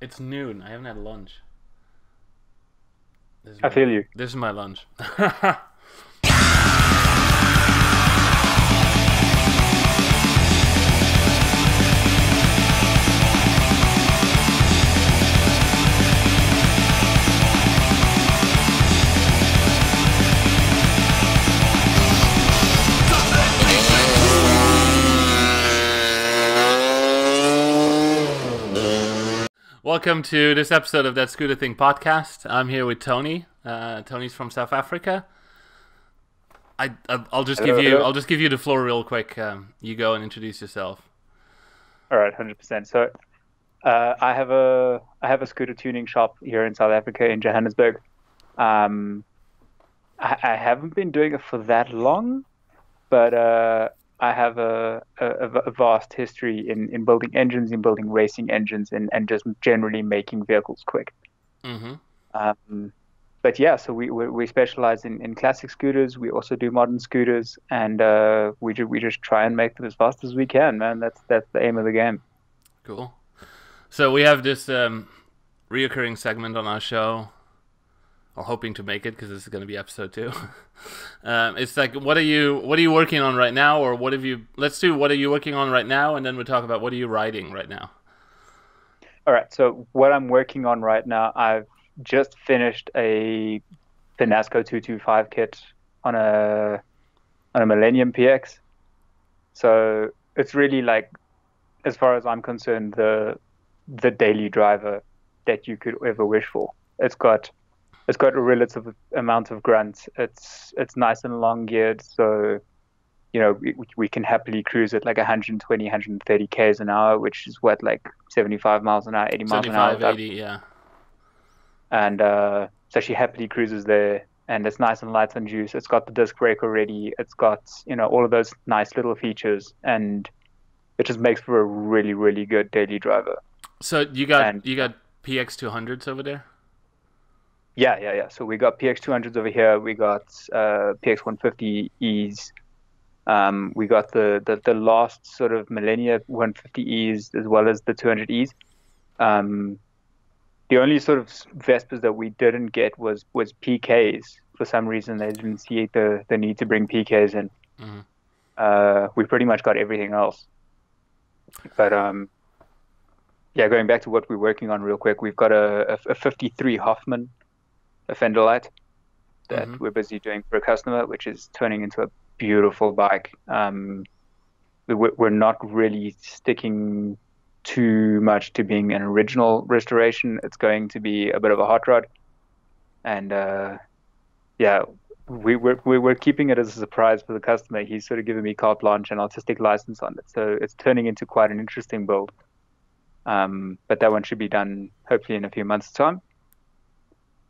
It's noon. I haven't had lunch. I feel you. This is my lunch. Welcome to this episode of That Scooter Thing podcast. I'm here with Tony. Tony's from South Africa. I'll just give you the floor real quick. You go and introduce yourself. All right, 100%. So, I have a scooter tuning shop here in South Africa in Johannesburg. I haven't been doing it for that long, but I have a vast history in building engines, in building racing engines, and just generally making vehicles quick. Mm-hmm. But yeah, so we specialize in classic scooters. We also do modern scooters, and we just try and make them as fast as we can, man. That's the aim of the game. Cool. So we have this reoccurring segment on our show, or hoping to make it, because this is going to be episode 2. It's like, what are you working on right now, or what are you working on right now, and then we'll talk about what are you riding right now. All right, so what I'm working on right now, I've just finished the NASCO 225 kit on a Millennium PX. So it's really, like, as far as I'm concerned, the daily driver that you could ever wish for. It's got a relative amount of grunt. It's nice and long geared, so we can happily cruise at like 120, 130 k's an hour, which is what, like 75 miles an hour, 80 miles an hour. 75, 80, yeah. And so she happily cruises there, and it's nice and light on juice. It's got the disc brake already. It's got all of those nice little features, and it just makes for a really, really good daily driver. So you got PX 200s over there? Yeah. So we got PX 200s over here. We got PX 150Es. We got the last sort of Millennia 150Es as well as the 200Es. The only sort of Vespas that we didn't get was PKs. For some reason, they didn't see the need to bring PKs in. Mm-hmm. We pretty much got everything else. But yeah, going back to what we're working on real quick, we've got a 53 Hoffman, a fender light that Mm-hmm. we're busy doing for a customer, which is turning into a beautiful bike. We're not really sticking too much to being an original restoration. It's going to be a bit of a hot rod, and yeah, we're keeping it as a surprise for the customer. He's sort of given me carte blanche and artistic license on it, so it's turning into quite an interesting build. But that one should be done hopefully in a few months' time.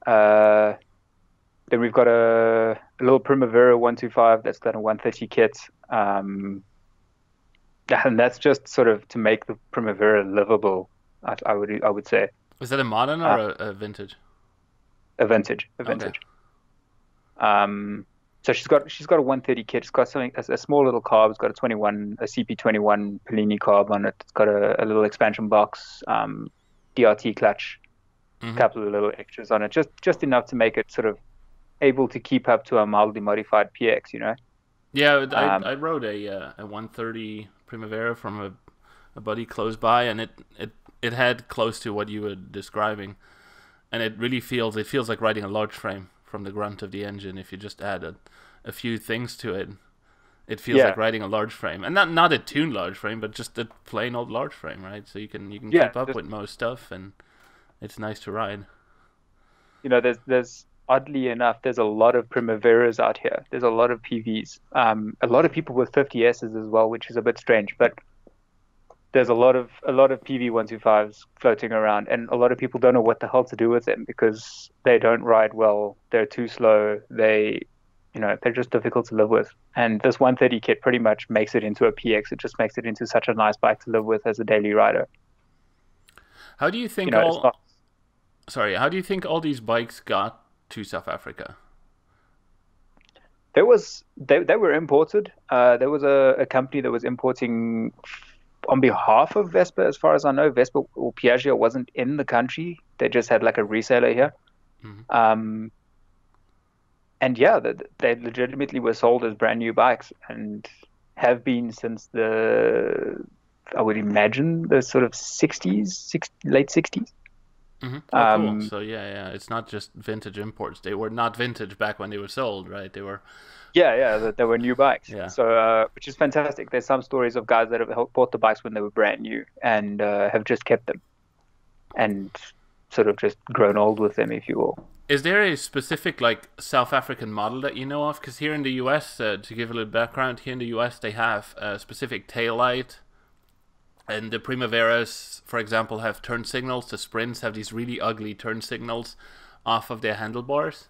Then we've got a little Primavera 125 that's got a 130 kit. And that's just sort of to make the Primavera livable, I would say. Is that a modern or a vintage? A vintage. Okay. So she's got a 130 kit. It's got something, a small little carb. It's got a CP21 Pelini carb on it. It's got a little expansion box, DRT clutch, Mm-hmm. a couple of little extras on it, just enough to make it sort of able to keep up to a mildly modified PX, Yeah, I rode a 130 Primavera from a buddy close by, and it had close to what you were describing, and it feels like riding a large frame from the grunt of the engine. If you just add a few things to it, it feels like riding a large frame, and not a tuned large frame, but just a plain old large frame, right? So you can keep up with most stuff, and it's nice to ride. There's oddly enough, there's a lot of Primaveras out here. There's a lot of PVs. A lot of people with 50Ss as well, which is a bit strange. But there's a lot of PV 125s floating around, and a lot of people don't know what the hell to do with them because they don't ride well. They're too slow. They're just difficult to live with. And this 130 kit pretty much makes it into a PX. It just makes it into such a nice bike to live with as a daily rider. How do you think how do you think all these bikes got to South Africa? They were imported. There was a company that was importing on behalf of Vespa, as far as I know, Vespa or Piaggio wasn't in the country. They just had like a reseller here. Mm-hmm. And yeah, they legitimately were sold as brand new bikes and have been since I would imagine the sort of 60s, late 60s. Mm-hmm. Oh, cool. So yeah, it's not just vintage imports. They were not vintage back when they were sold, right? They were. Yeah, they were new bikes. Yeah. So, which is fantastic. There's some stories of guys that have bought the bikes when they were brand new and have just kept them and sort of just grown old with them, if you will. Is there a specific like South African model that you know of? Because here in the US, to give a little background, here in the US they have a specific tail light. And the Primaveras, for example, have turn signals. The Sprints have these really ugly turn signals off of their handlebars.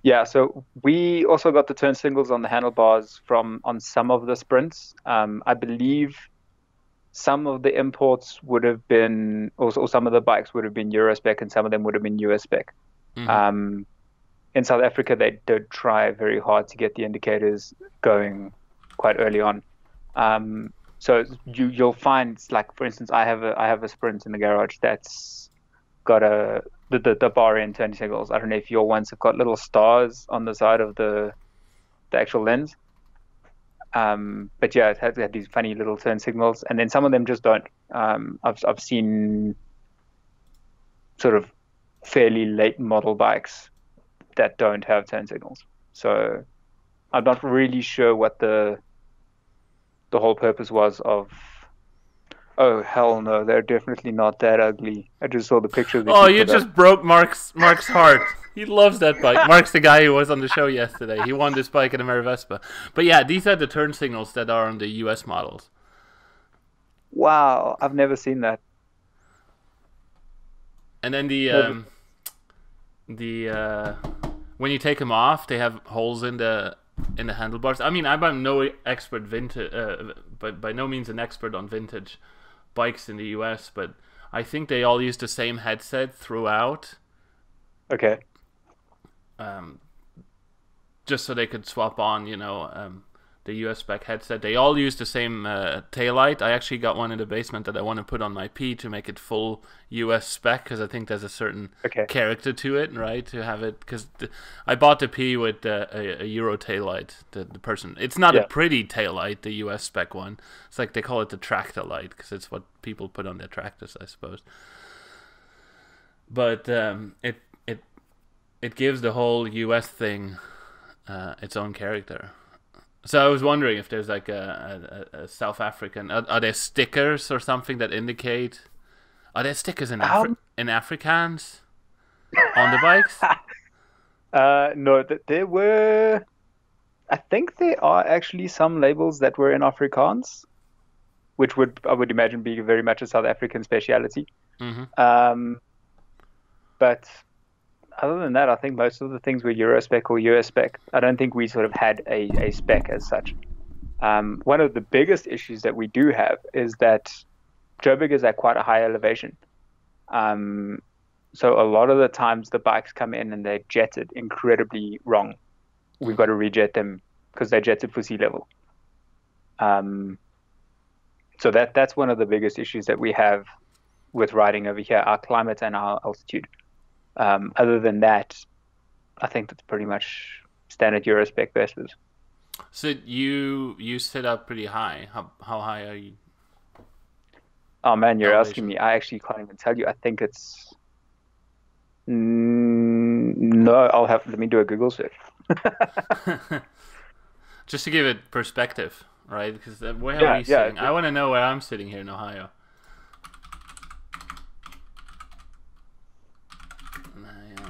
Yeah, so we also got the turn signals on the handlebars on some of the Sprints. I believe some of the imports would have been, or some of the bikes would have been Eurospec, and some of them would have been US spec. Mm-hmm. In South Africa, they did try very hard to get the indicators going quite early on. So you'll find, like, for instance, I have a Sprint in the garage that's got the bar end turn signals. I don't know if your ones have got little stars on the side of the actual lens. But yeah, it had these funny little turn signals, and then some of them just don't. I've seen sort of fairly late model bikes that don't have turn signals. So I'm not really sure what the whole purpose was of. Oh hell no, they're definitely not that ugly. I just saw the picture. Oh, you just broke Mark's heart. He loves that bike. Mark's the guy who was on the show yesterday. He won this bike in a Vespa. But yeah, these are the turn signals that are on the US models. Wow, I've never seen that. And then the when you take them off, they have holes in the handlebars. I mean, I'm no expert but by no means an expert on vintage bikes in the US, but I think they all use the same headset throughout. Okay. Just so they could swap on, the US spec headset. They all use the same taillight. I actually got one in the basement that I want to put on my P to make it full US spec, because I think there's a certain character to it, right? To have it, because I bought the P with a Euro taillight. The person, it's not a pretty taillight, the US spec one. It's like they call it the tractor light, because it's what people put on their tractors, I suppose. But it gives the whole US thing its own character. So I was wondering if there's like a South African. Are there stickers or something that indicate? Are there stickers in Afrikaans on the bikes? No, there were. I think there are actually some labels that were in Afrikaans, which I would imagine be very much a South African speciality. Mm-hmm. But other than that, I think most of the things were Eurospec or US spec. I don't think we sort of had a spec as such. One of the biggest issues that we do have is that Joburg is at quite a high elevation. So a lot of the times the bikes come in and they're jetted incredibly wrong. We've got to rejet them because they're jetted for sea level. So that's one of the biggest issues that we have with riding over here, our climate and our altitude. Other than that, I think that's pretty much standard Eurospec Vespas. So you sit up pretty high. How high are you? Oh man, you're asking me. I actually can't even tell you. I think it's no. Let me do a Google search. Just to give it perspective, right? Because where are we sitting? I want to know where I'm sitting here in Ohio.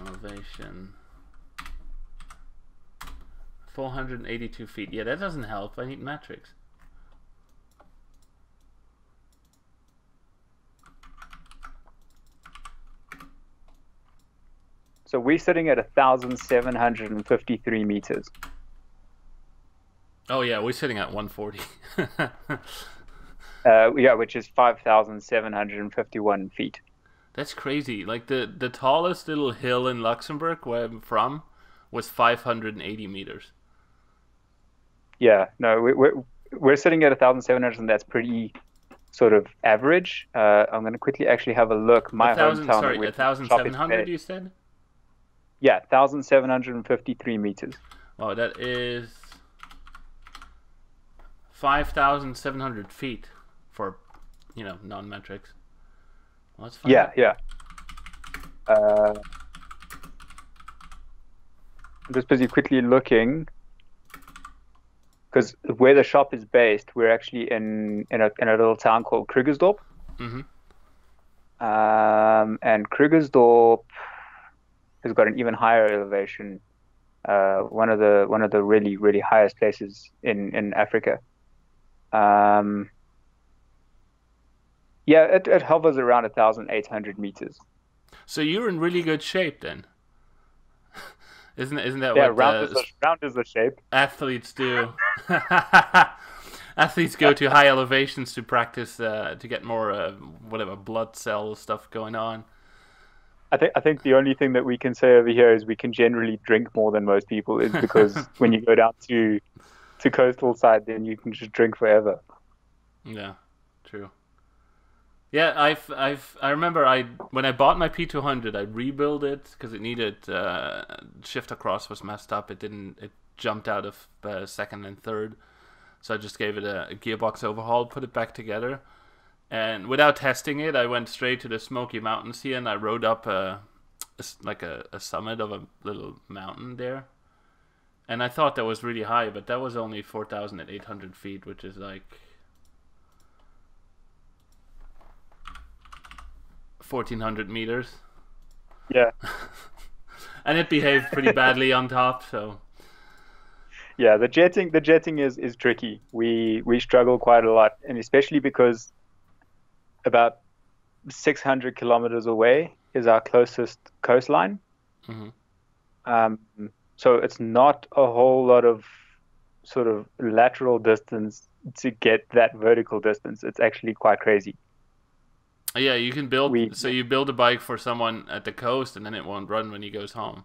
Elevation 482 feet. Yeah, that doesn't help. I need metrics. So we're sitting at 1,753 meters. Oh yeah, we're sitting at 140. Which is 5,751 feet. That's crazy. Like the tallest little hill in Luxembourg, where I'm from, was 580 meters. Yeah, no, we're sitting at 1,700, and that's pretty sort of average. I'm going to quickly actually have a look. My hometown, sorry, where the shop is 1,700 based. you said? Yeah, 1,753 meters. Oh, that is 5,700 feet for, non-metrics. Well, let's find Yeah, out. yeah. I'm just busy quickly looking because where the shop is based, we're actually in a little town called Krugersdrop. Mm-hmm. And Krugersdorp has got an even higher elevation. One of the really really highest places in Africa. Yeah, it hovers around 1,800 meters. So you're in really good shape then. Isn't that Yeah, what round is the shape. athletes do? Athletes go to high elevations to practice to get more whatever blood cell stuff going on. I think the only thing that we can say over here is we can generally drink more than most people, is because when you go down to coastal side, then you can just drink forever. Yeah, true. Yeah, I remember when I bought my P200, I rebuilt it because it needed shift across was messed up. It jumped out of second and third, so I just gave it a gearbox overhaul, put it back together, and without testing it, I went straight to the Smoky Mountains here, and I rode up a summit of a little mountain there, and I thought that was really high, but that was only 4,800 feet, which is like 1,400 meters. Yeah. And it behaved pretty badly on top, so Yeah, the jetting is tricky. We struggle quite a lot, and especially because about 600 kilometers away is our closest coastline. Mm-hmm. So it's not a whole lot of sort of lateral distance to get that vertical distance. It's actually quite crazy. Yeah, you can you build a bike for someone at the coast, and then it won't run when he goes home.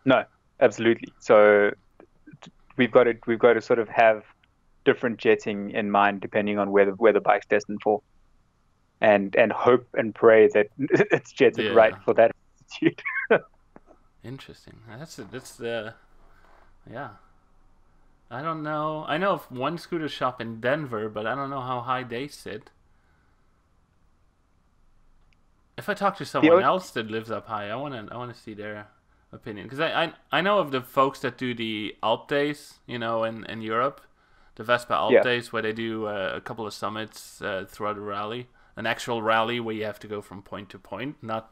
No, absolutely. So we've got to sort of have different jetting in mind depending on where the bike's destined for, and hope and pray that it's jetted right for that altitude. Interesting. Yeah. I don't know. I know of one scooter shop in Denver, but I don't know how high they sit. If I talk to someone else that lives up high, I wanna see their opinion, because I know of the folks that do the Alp days, in Europe, the Vespa Alp days, where they do a couple of summits throughout a rally, an actual rally where you have to go from point to point, not.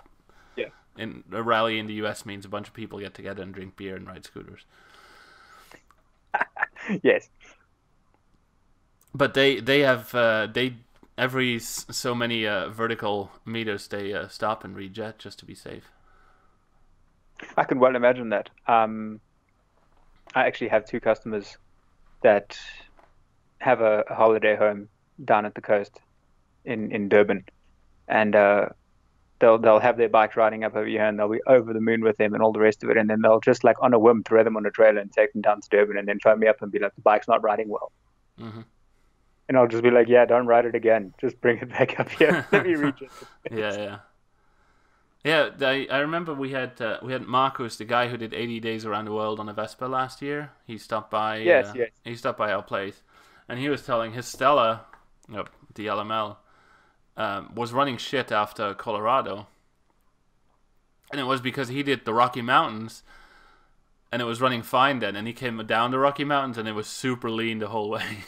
In a rally in the US means a bunch of people get together and drink beer and ride scooters. Yes. But they have every so many vertical meters they stop and rejet just to be safe. I can well imagine that. I actually have two customers that have a holiday home down at the coast in Durban, and they'll have their bikes riding up over here, and they'll be over the moon with them and all the rest of it, and then they'll just like on a whim throw them on a trailer and take them down to Durban, and then phone me up and be like, the bike's not riding well. Mm-hmm. And I'll just be like, yeah, don't ride it again, just bring it back up here. Let me reach it. Yeah. I remember we had Marcus, the guy who did 80 days around the world on a Vespa last year. He stopped by. Yes. He stopped by our place, and he was telling his Stella, the LML, was running shit after Colorado, and it was because he did the Rocky Mountains, and it was running fine then, and he came down the Rocky Mountains, and it was super lean the whole way.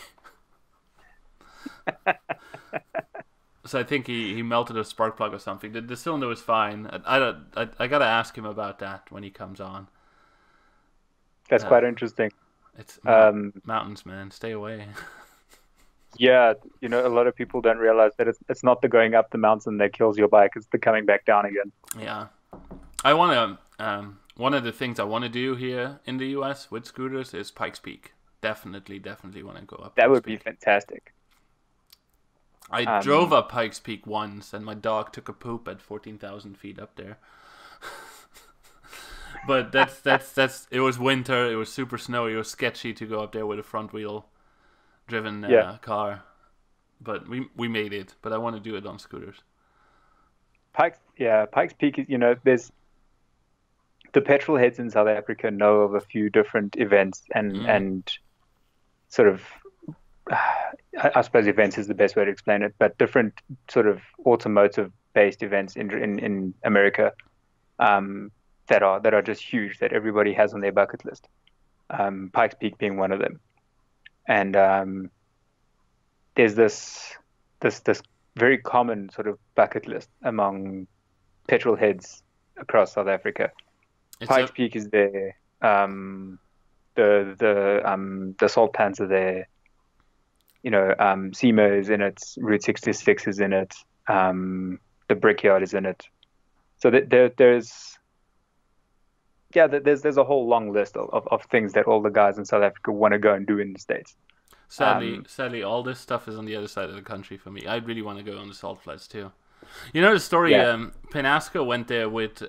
So I think he melted a spark plug or something. The cylinder was fine. I gotta ask him about that when he comes on. That's quite interesting. It's mountains, man. Stay away. Yeah, a lot of people don't realize that it's not the going up the mountain that kills your bike; it's the coming back down again. Yeah, I want to. One of the things I want to do here in the US with scooters is Pikes Peak. Definitely want to go up. That would be fantastic. I drove up Pikes Peak once, and my dog took a poop at 14,000 feet up there. But that's. It was winter. It was super snowy. It was sketchy to go up there with a front wheel driven car. but we made it. But I want to do it on scooters. Pikes Peak is, there's the petrol heads in South Africa know of a few different events and sort of, I suppose events is the best way to explain it, but different sort of automotive based events in America that are just huge, that everybody has on their bucket list. Pikes Peak being one of them. And there's this very common sort of bucket list among petrol heads across South Africa. Pikes Peak is there. The salt pans are there. SEMA is in it. Route 66 is in it. The Brickyard is in it. So there's a whole long list of things that all the guys in South Africa want to go and do in the States. Sadly, all this stuff is on the other side of the country for me. I really want to go on the salt flats too. You know the story? Yeah. Penasco went there with,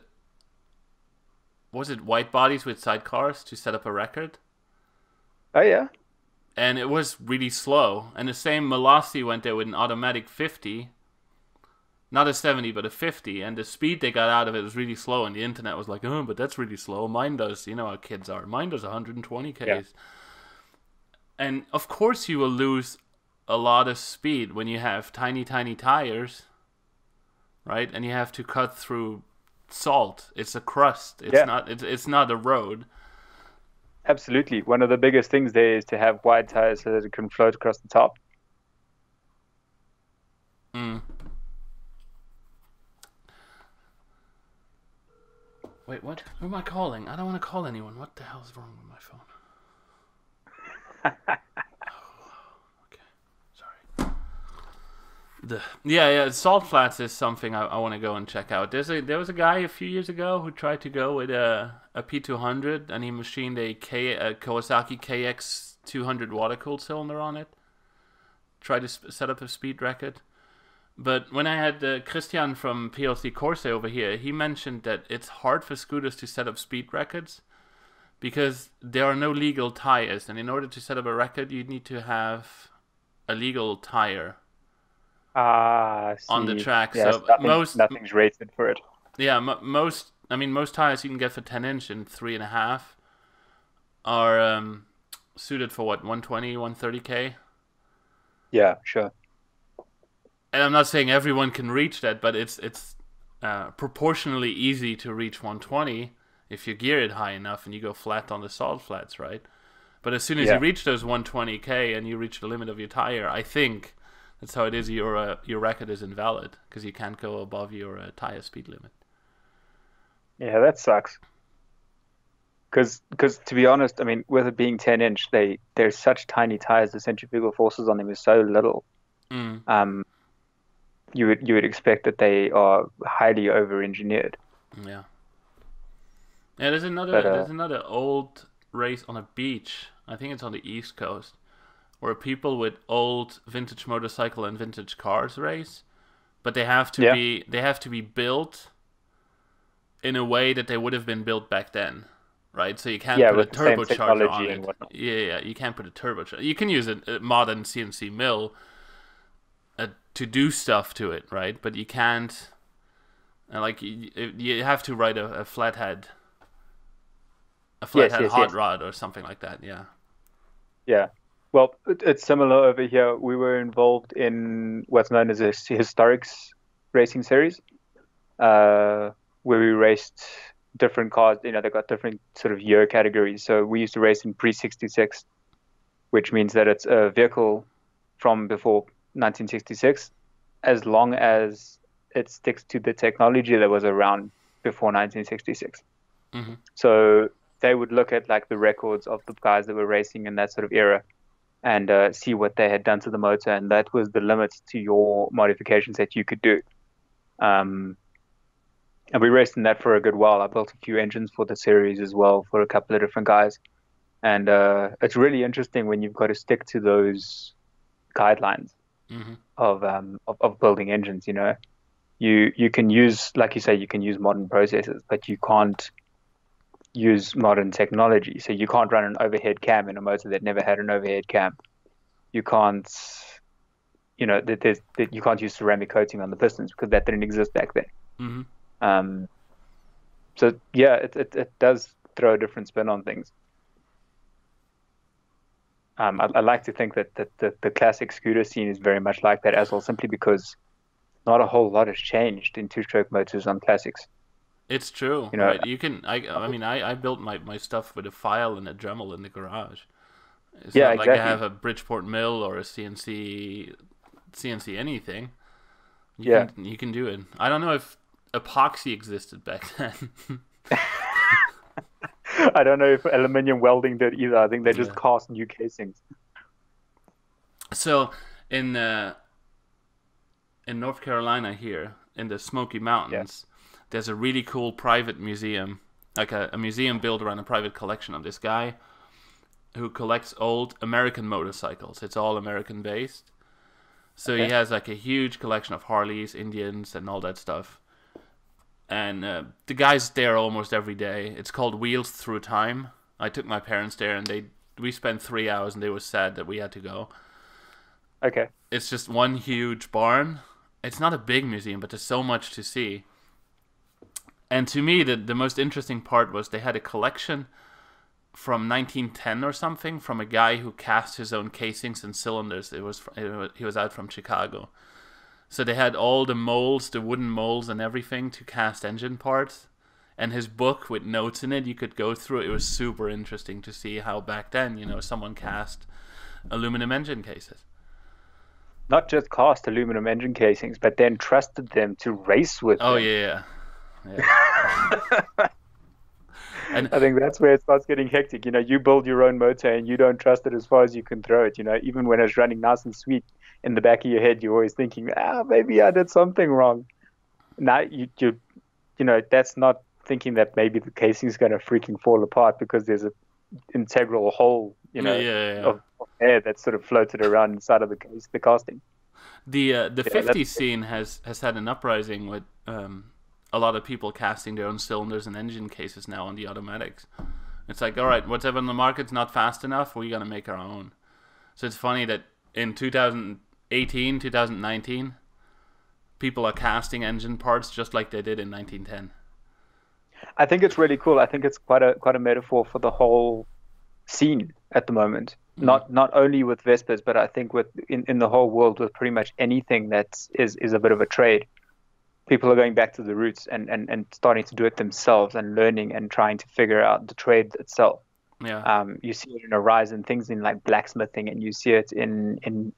was it white bodies with sidecars to set up a record? Oh yeah. And it was really slow. And the same Malasi went there with an automatic 50. Not a 70, but a 50. And the speed they got out of it was really slow. And the internet was like, oh, but that's really slow. Mine does, you know how kids are. Mine does 120 Ks. Yeah. And of course you will lose a lot of speed when you have tiny, tiny tires, right? And you have to cut through salt. It's a crust. It's not a road. Absolutely. One of the biggest things there is to have wide tires so that it can float across the top. Wait, what? Who am I calling? I don't want to call anyone. What the hell is wrong with my phone? Okay, sorry. Yeah, Salt Flats is something I want to go and check out. There was a guy a few years ago who tried to go with a P200 and he machined a Kawasaki KX 200 water-cooled cylinder on it. Tried to set up a speed record. But when I had Christian from PLC Corse over here, he mentioned that it's hard for scooters to set up speed records because there are no legal tires. And in order to set up a record, you need to have a legal tire on the track. Yeah, so nothing's rated for it. Yeah, most tires you can get for 10-inch and 3.5 are suited for what, 120, 130K? Yeah, sure. And I'm not saying everyone can reach that, but it's proportionally easy to reach 120 if you gear it high enough and you go flat on the salt flats, right? But as soon as you reach those 120K and you reach the limit of your tire, I think that's how it is. Your record is invalid because you can't go above your tire speed limit. Yeah, that sucks. Because to be honest, I mean, with it being 10-inch, they're such tiny tires. The centrifugal forces on them is so little. You would expect that they are highly over-engineered. Yeah. Yeah, there's another old race on a beach. I think it's on the East Coast, where people with old vintage motorcycle and vintage cars race, but they have to be built in a way that they would have been built back then, right? So you can't put a turbocharger on it. Yeah, you can't put a turbocharger. You can use a modern CNC mill to do stuff to it, right? But you can't, you have to ride a flathead hot rod or something like that. Yeah. Well, it's similar over here. We were involved in what's known as a historics racing series, where we raced different cars. They got different sort of year categories. So we used to race in pre-66, which means that it's a vehicle from before 1966, as long as it sticks to the technology that was around before 1966. Mm-hmm. So they would look at like the records of the guys that were racing in that sort of era and see what they had done to the motor, and that was the limit to your modifications that you could do. And we raced in that for a good while. I built a few engines for the series as well for a couple of different guys, and it's really interesting when you've got to stick to those guidelines. Mm-hmm. of building engines. You can use, like you say, you can use modern processes, but you can't use modern technology. So you can't run an overhead cam in a motor that never had an overhead cam. You can't that you can't use ceramic coating on the pistons because that didn't exist back then. Mm-hmm. So yeah, it does throw a different spin on things. I like to think that the classic scooter scene is very much like that as well, simply because not a whole lot has changed in two-stroke motors on classics. It's true, You know, right? You can. I mean, I built my stuff with a file and a Dremel in the garage. It's yeah, not like I exactly. have a Bridgeport mill or a CNC anything. Yeah. You can do it. I don't know if epoxy existed back then. I don't know if aluminium welding did either. I think they just Yeah. cast new casings. So in uh, in North Carolina here in the Smoky Yeah. Mountains, there's a really cool private museum, like a museum built around a private collection of this guy who collects old American motorcycles. It's all American based. So he Okay. has like a huge collection of Harleys, Indians, and all that stuff. And the guy's there almost every day. It's called Wheels Through Time. I took my parents there, and we spent 3 hours, and they were sad that we had to go. Okay. It's just one huge barn. It's not a big museum, but there's so much to see. And to me, the most interesting part was they had a collection from 1910 or something from a guy who cast his own casings and cylinders. He was out from Chicago. So they had all the molds, the wooden molds and everything to cast engine parts. And his book with notes in it, you could go through. It was super interesting to see how back then, someone cast aluminum engine cases. Not just cast aluminum engine casings, but then trusted them to race with Oh, them. yeah. Yeah. And I think that's where it starts getting hectic. You build your own motor and you don't trust it as far as you can throw it. Even when it's running nice and sweet in the back of your head, you're always thinking, maybe I did something wrong. Now that's not thinking that maybe the casing is going to freaking fall apart because there's an integral hole, yeah. of air that's sort of floated around inside of the casting. The Yeah, 50s scene has had an uprising with a lot of people casting their own cylinders and engine cases now on the automatics. It's like, all right, whatever on the market's not fast enough, we're gonna make our own. So it's funny that in 2018, 2019, people are casting engine parts just like they did in 1910. I think it's really cool. I think it's quite a metaphor for the whole scene at the moment. Mm. Not only with Vespas, but I think in the whole world with pretty much anything that is a bit of a trade. People are going back to the roots and starting to do it themselves and learning and trying to figure out the trade itself. Yeah. You see it in a rise in things in like blacksmithing, and you see it in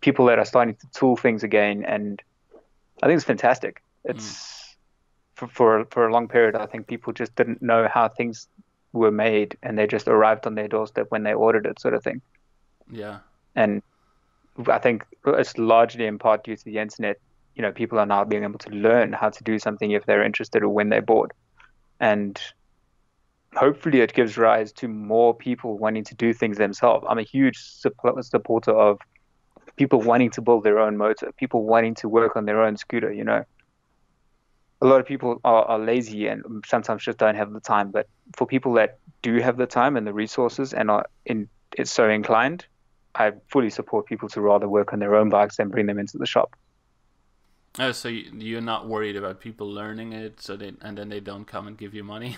people that are starting to tool things again. And I think it's fantastic. It's for a long period, I think people just didn't know how things were made, and they just arrived on their doorstep when they ordered it, sort of thing. Yeah. And I think it's largely in part due to the internet. People are now being able to learn how to do something if they're interested or when they're bored. And hopefully it gives rise to more people wanting to do things themselves. I'm a huge supporter of people wanting to build their own motor, people wanting to work on their own scooter. A lot of people are lazy and sometimes just don't have the time. But for people that do have the time and the resources and it's so inclined, I fully support people to rather work on their own bikes than bring them into the shop. Oh, so you're not worried about people learning it, and then they don't come and give you money?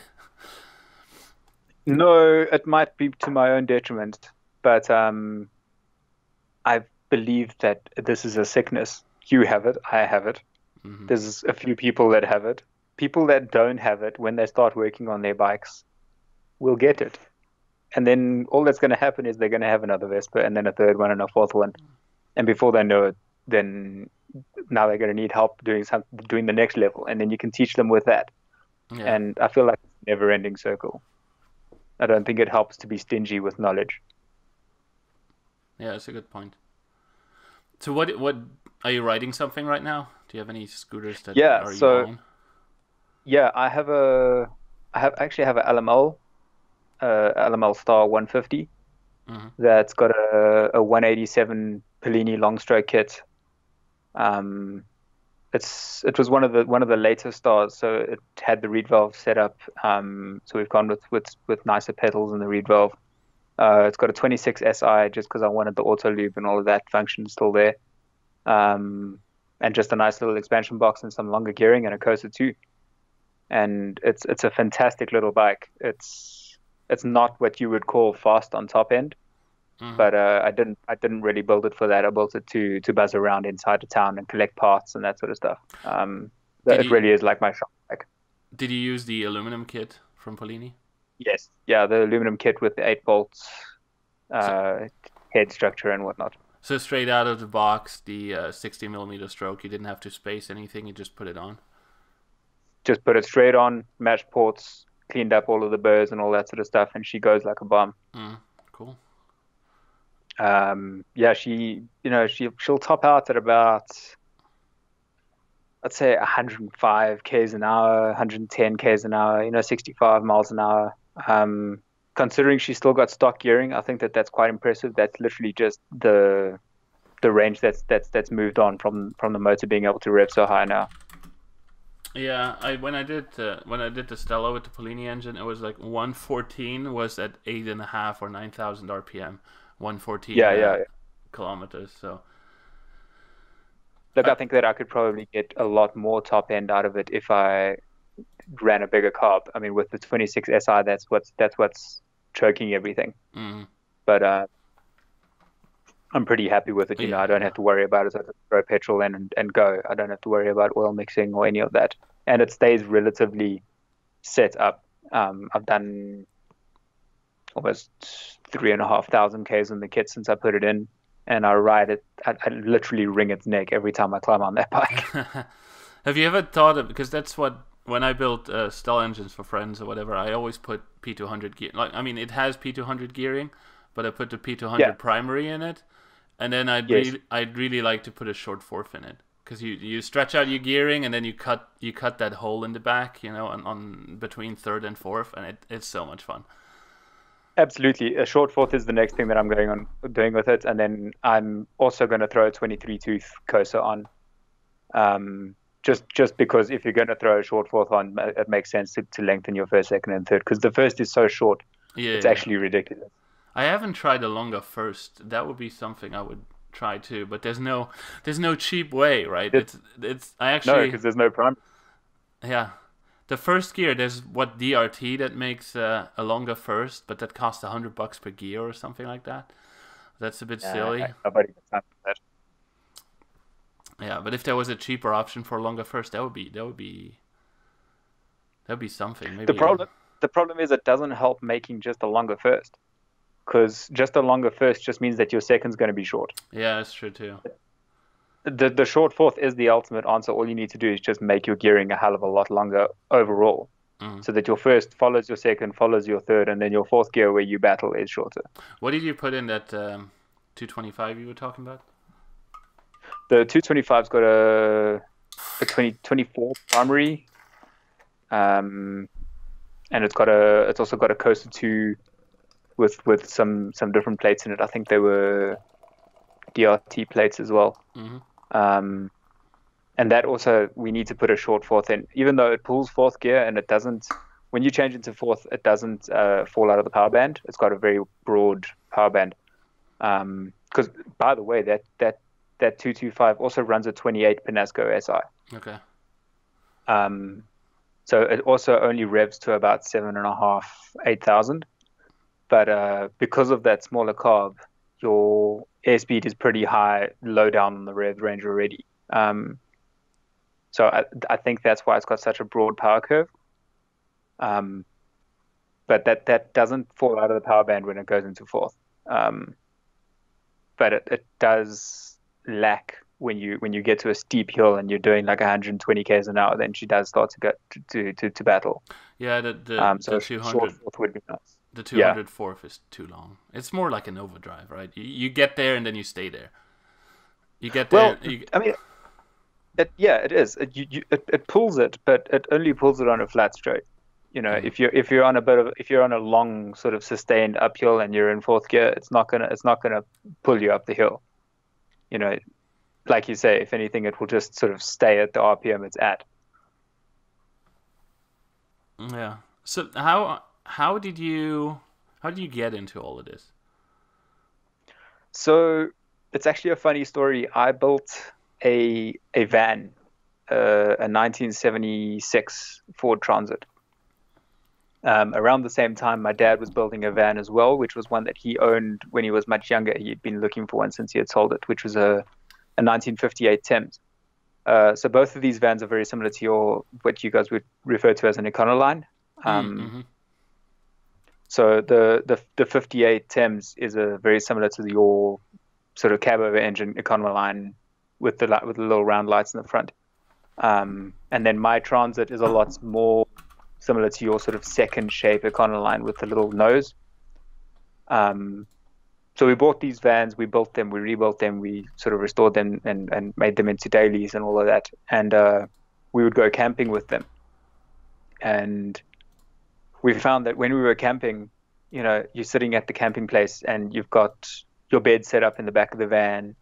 No, it might be to my own detriment, but I believe that this is a sickness. You have it, I have it. Mm-hmm. There's a few people that have it. People that don't have it, when they start working on their bikes, will get it. And then all that's going to happen is they're going to have another Vespa and then a third one and a fourth one. And before they know it, then now they're going to need help doing the next level. And then you can teach them with that. Yeah. And I feel like it's a never-ending circle. I don't think it helps to be stingy with knowledge. Yeah, that's a good point. So what are you riding something right now? Do you have any scooters that are your own? Yeah, I actually have a LML Star 150 that's got a 187 Pelini long stroke kit. It was one of the later stars, so it had the reed valve set up. So we've gone with nicer pedals in the reed valve. It's got a 26 SI just because I wanted the auto lube and all of that function still there. and just a nice little expansion box and some longer gearing and a coaster too. And it's a fantastic little bike. It's not what you would call fast on top end, but I didn't really build it for that. I built it to buzz around inside the town and collect parts and that sort of stuff. It really is like my shop bike. Did you use the aluminum kit from Pelini? Yes, yeah, the aluminum kit with the 8 bolts, head structure and whatnot. So straight out of the box, the 60mm stroke, you didn't have to space anything, you just put it on? Just put it straight on, matched ports, cleaned up all of the burrs and all that sort of stuff, and she goes like a bomb. Cool. Yeah, she'll top out at about, I'd say 105 k's an hour, 110 k's an hour, 65 miles an hour. Considering she's still got stock gearing, I think that's quite impressive. That's literally just the range that's moved on from the motor being able to rev so high now. Yeah, when I did the Stella with the Pelini engine, it was like 114 was at 8.5 or 9,000 RPM, 114 kilometers. So, look, I think that I could probably get a lot more top end out of it if I ran a bigger carb. I mean, with the 26 SI, that's what's choking everything. But I'm pretty happy with it. I don't have to worry about it. I have to throw petrol in and go. I don't have to worry about oil mixing or any of that. And it stays relatively set up. I've done almost 3,500 Ks in the kit since I put it in, and I ride it. I literally wring its neck every time I climb on that bike. Have you ever thought of, because that's what, when I built Stella engines for friends or whatever, I always put P200 gear. Like, I mean, it has P200 gearing, but I put the P200 primary in it, and then I'd really like to put a short fourth in it, because you stretch out your gearing and then you cut that hole in the back, on between third and fourth, and it's so much fun. Absolutely, a short fourth is the next thing that I'm doing with it, and then I'm also going to throw a 23 tooth Corsa on. Just because if you're going to throw a short fourth on, it makes sense to lengthen your first, second, and third, because the first is so short. It's actually ridiculous. I haven't tried a longer first. That would be something I would try too, but there's no cheap way, right? I actually no, because there's no prime. Yeah, the first gear, there's what DRT that makes a longer first, but that costs $100 per gear or something like that. That's a bit silly. Nobody has time for that. Yeah, but if there was a cheaper option for a longer first, that would be something. Maybe the problem is it doesn't help making just a longer first, because just a longer first just means that your second's going to be short. Yeah, that's true too. The short fourth is the ultimate answer. All you need to do is just make your gearing a hell of a lot longer overall, so that your first follows your second, follows your third, and then your fourth gear where you battle is shorter. What did you put in that 225 you were talking about? The 225's got a 2024 primary, and it's also got a Coaster 2 with some different plates in it. I think they were DRT plates as well. And that also, we need to put a short fourth in, even though it pulls fourth gear and it doesn't. When you change into fourth, it doesn't fall out of the power band. It's got a very broad power band. Because by the way, that 225 also runs a 28 Penasco SI. Okay. So it also only revs to about 7.5, 8,000. But because of that smaller carb, your airspeed is pretty high, low down on the rev range already. So I think that's why it's got such a broad power curve. But that doesn't fall out of the power band when it goes into fourth. But it does lack when you get to a steep hill and you're doing like 120 k's an hour. Then she does start to get to battle. Yeah, so the 200 short fourth would be nice. The 204th is too long. It's more like an overdrive, right? You get there and then you stay there. You get there. I mean, it is. It pulls it, but it only pulls it on a flat straight. If you're on a long sort of sustained uphill and you're in fourth gear, it's not gonna pull you up the hill. Like you say, if anything, it will just sort of stay at the RPM it's at. Yeah. So how did you get into all of this? So it's actually a funny story. I built a van, a 1976 Ford Transit. Around the same time, my dad was building a van as well, which was one that he owned when he was much younger. He'd been looking for one since he had sold it, which was a 1958 Thames. So both of these vans are very similar to what you guys would refer to as an Econoline. Mm-hmm. So the 58 Thames is a very similar to your sort of cab over engine Econoline with the little round lights in the front. And then my Transit is a lot more similar to your sort of second shape Econoline with the little nose. So we bought these vans, we built them, we rebuilt them, we sort of restored them and made them into dailies and all of that. And we would go camping with them. And we found that when we were camping, you're sitting at the camping place and you've got your bed set up in the back of the van.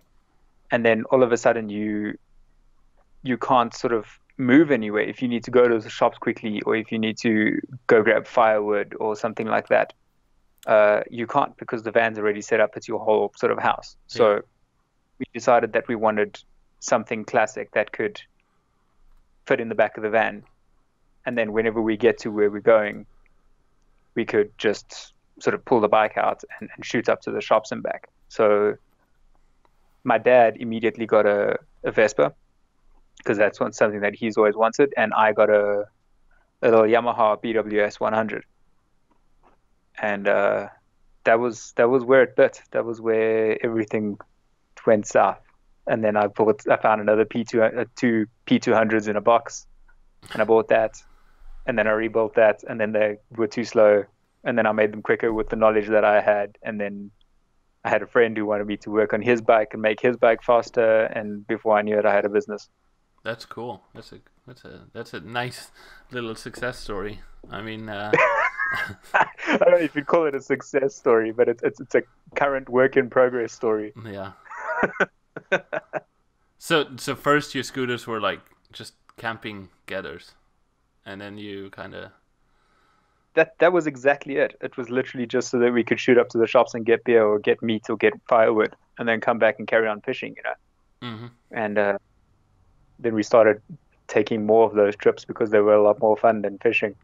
And then all of a sudden you can't sort of move anywhere. If you need to go to the shops quickly or if you need to go grab firewood or something like that, you can't because the van's already set up. It's your whole sort of house. So we decided that we wanted something classic that could fit in the back of the van. And then whenever we get to where we're going, we could just sort of pull the bike out and shoot up to the shops and back. So my dad immediately got a Vespa because that's something that he's always wanted. And I got a little Yamaha BWS 100. And that was where it bit. That was where everything went south. And then I found another two P200s in a box, and I bought that. And then I rebuilt that, and then they were too slow. And then I made them quicker with the knowledge that I had. And then I had a friend who wanted me to work on his bike and make his bike faster. And before I knew it, I had a business. That's cool. That's a nice little success story. I mean. I don't know if you'd call it a success story, but it's a current work in progress story. Yeah. So first your scooters were like just camping getters, and then you kind of. That was exactly it. It was literally just so that we could shoot up to the shops and get beer or get meat or get firewood, and then come back and carry on fishing, Mm-hmm. And then we started taking more of those trips because they were a lot more fun than fishing.